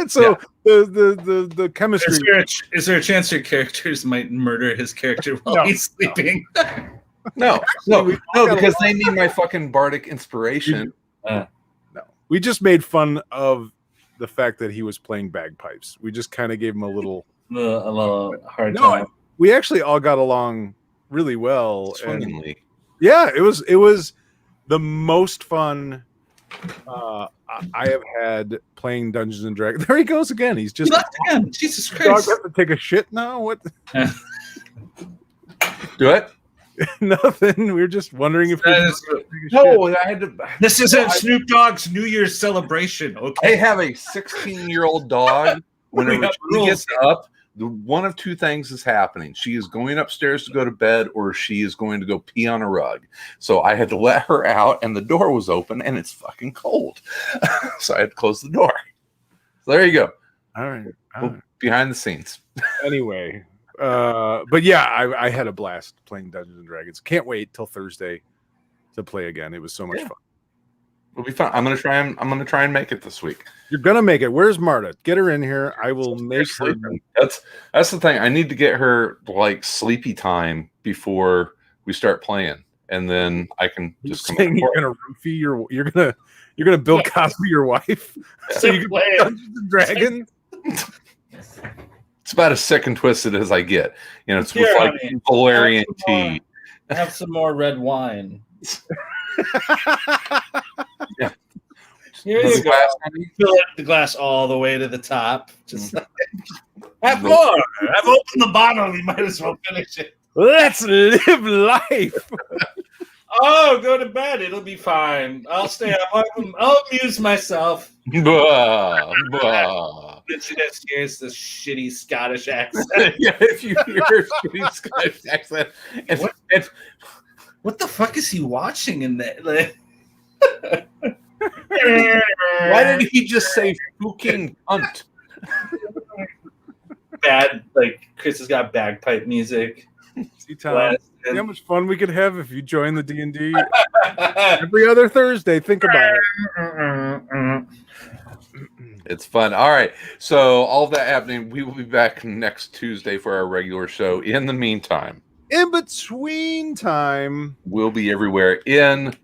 S1: so the chemistry.
S3: Is there a chance your characters might murder his character while he's sleeping?
S2: No, because they need my fucking bardic inspiration.
S1: No, we just made fun of the fact that he was playing bagpipes. We just kind of gave him a little
S3: hard time.
S1: We actually all got along really well.
S2: Swimmingly.
S1: Yeah, it was the most fun I have had playing Dungeons and Dragons. There he goes again. He
S3: left again. Jesus Christ!
S1: Dog have to take a shit now. What?
S2: Do it.
S1: Nothing. We were just wondering if.
S2: No, I had to.
S3: This isn't Snoop Dogg's New Year's celebration. Okay.
S2: I have a 16-year-old dog. Whenever she gets up, one of two things is happening. She is going upstairs to go to bed, or she is going to go pee on a rug. So I had to let her out, and the door was open, and it's fucking cold. So I had to close the door. So there you go.
S1: All right.
S2: Behind the scenes.
S1: Anyway, but yeah, I had a blast playing Dungeons and Dragons. Can't wait till Thursday to play again. It was so much fun.
S2: It'll be fun. I'm gonna try and make it this week.
S1: You're gonna make it. Where's Marta? Get her in here. I will make her.
S2: That's the thing. I need to get her like sleepy time before we start playing, and then I can just come.
S1: You're gonna roofie you're gonna Bill Cosby your wife, so you can play Dungeons and Dragons.
S2: It's about as sick and twisted as I get. You know, it's with like valerian tea.
S4: Have some more red wine.
S2: Yeah.
S3: Here you go. Fill up the glass all the way to the top. Just have more. I've opened the bottle. You might as well finish it.
S1: Let's live life.
S3: Oh, go to bed. It'll be fine. I'll stay up. I'll amuse myself.
S2: Blah, blah.
S3: Then she just hears this shitty Scottish accent.
S2: Yeah, if you hear a shitty Scottish accent,
S3: what the fuck is he watching in that? Like,
S2: why did he just say fucking cunt?
S3: Bad, like Chris has got bagpipe music.
S1: See, Tom, see how much fun we could have if you join the D&D every other Thursday. Think about it.
S2: It's fun. All right. So all of that happening, we will be back next Tuesday for our regular show. In the meantime,
S1: in between time,
S2: we'll be everywhere in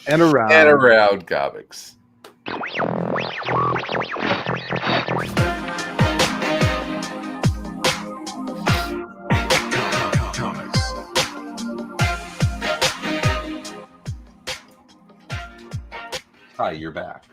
S1: and around
S2: Gobbix. Hi, you're back.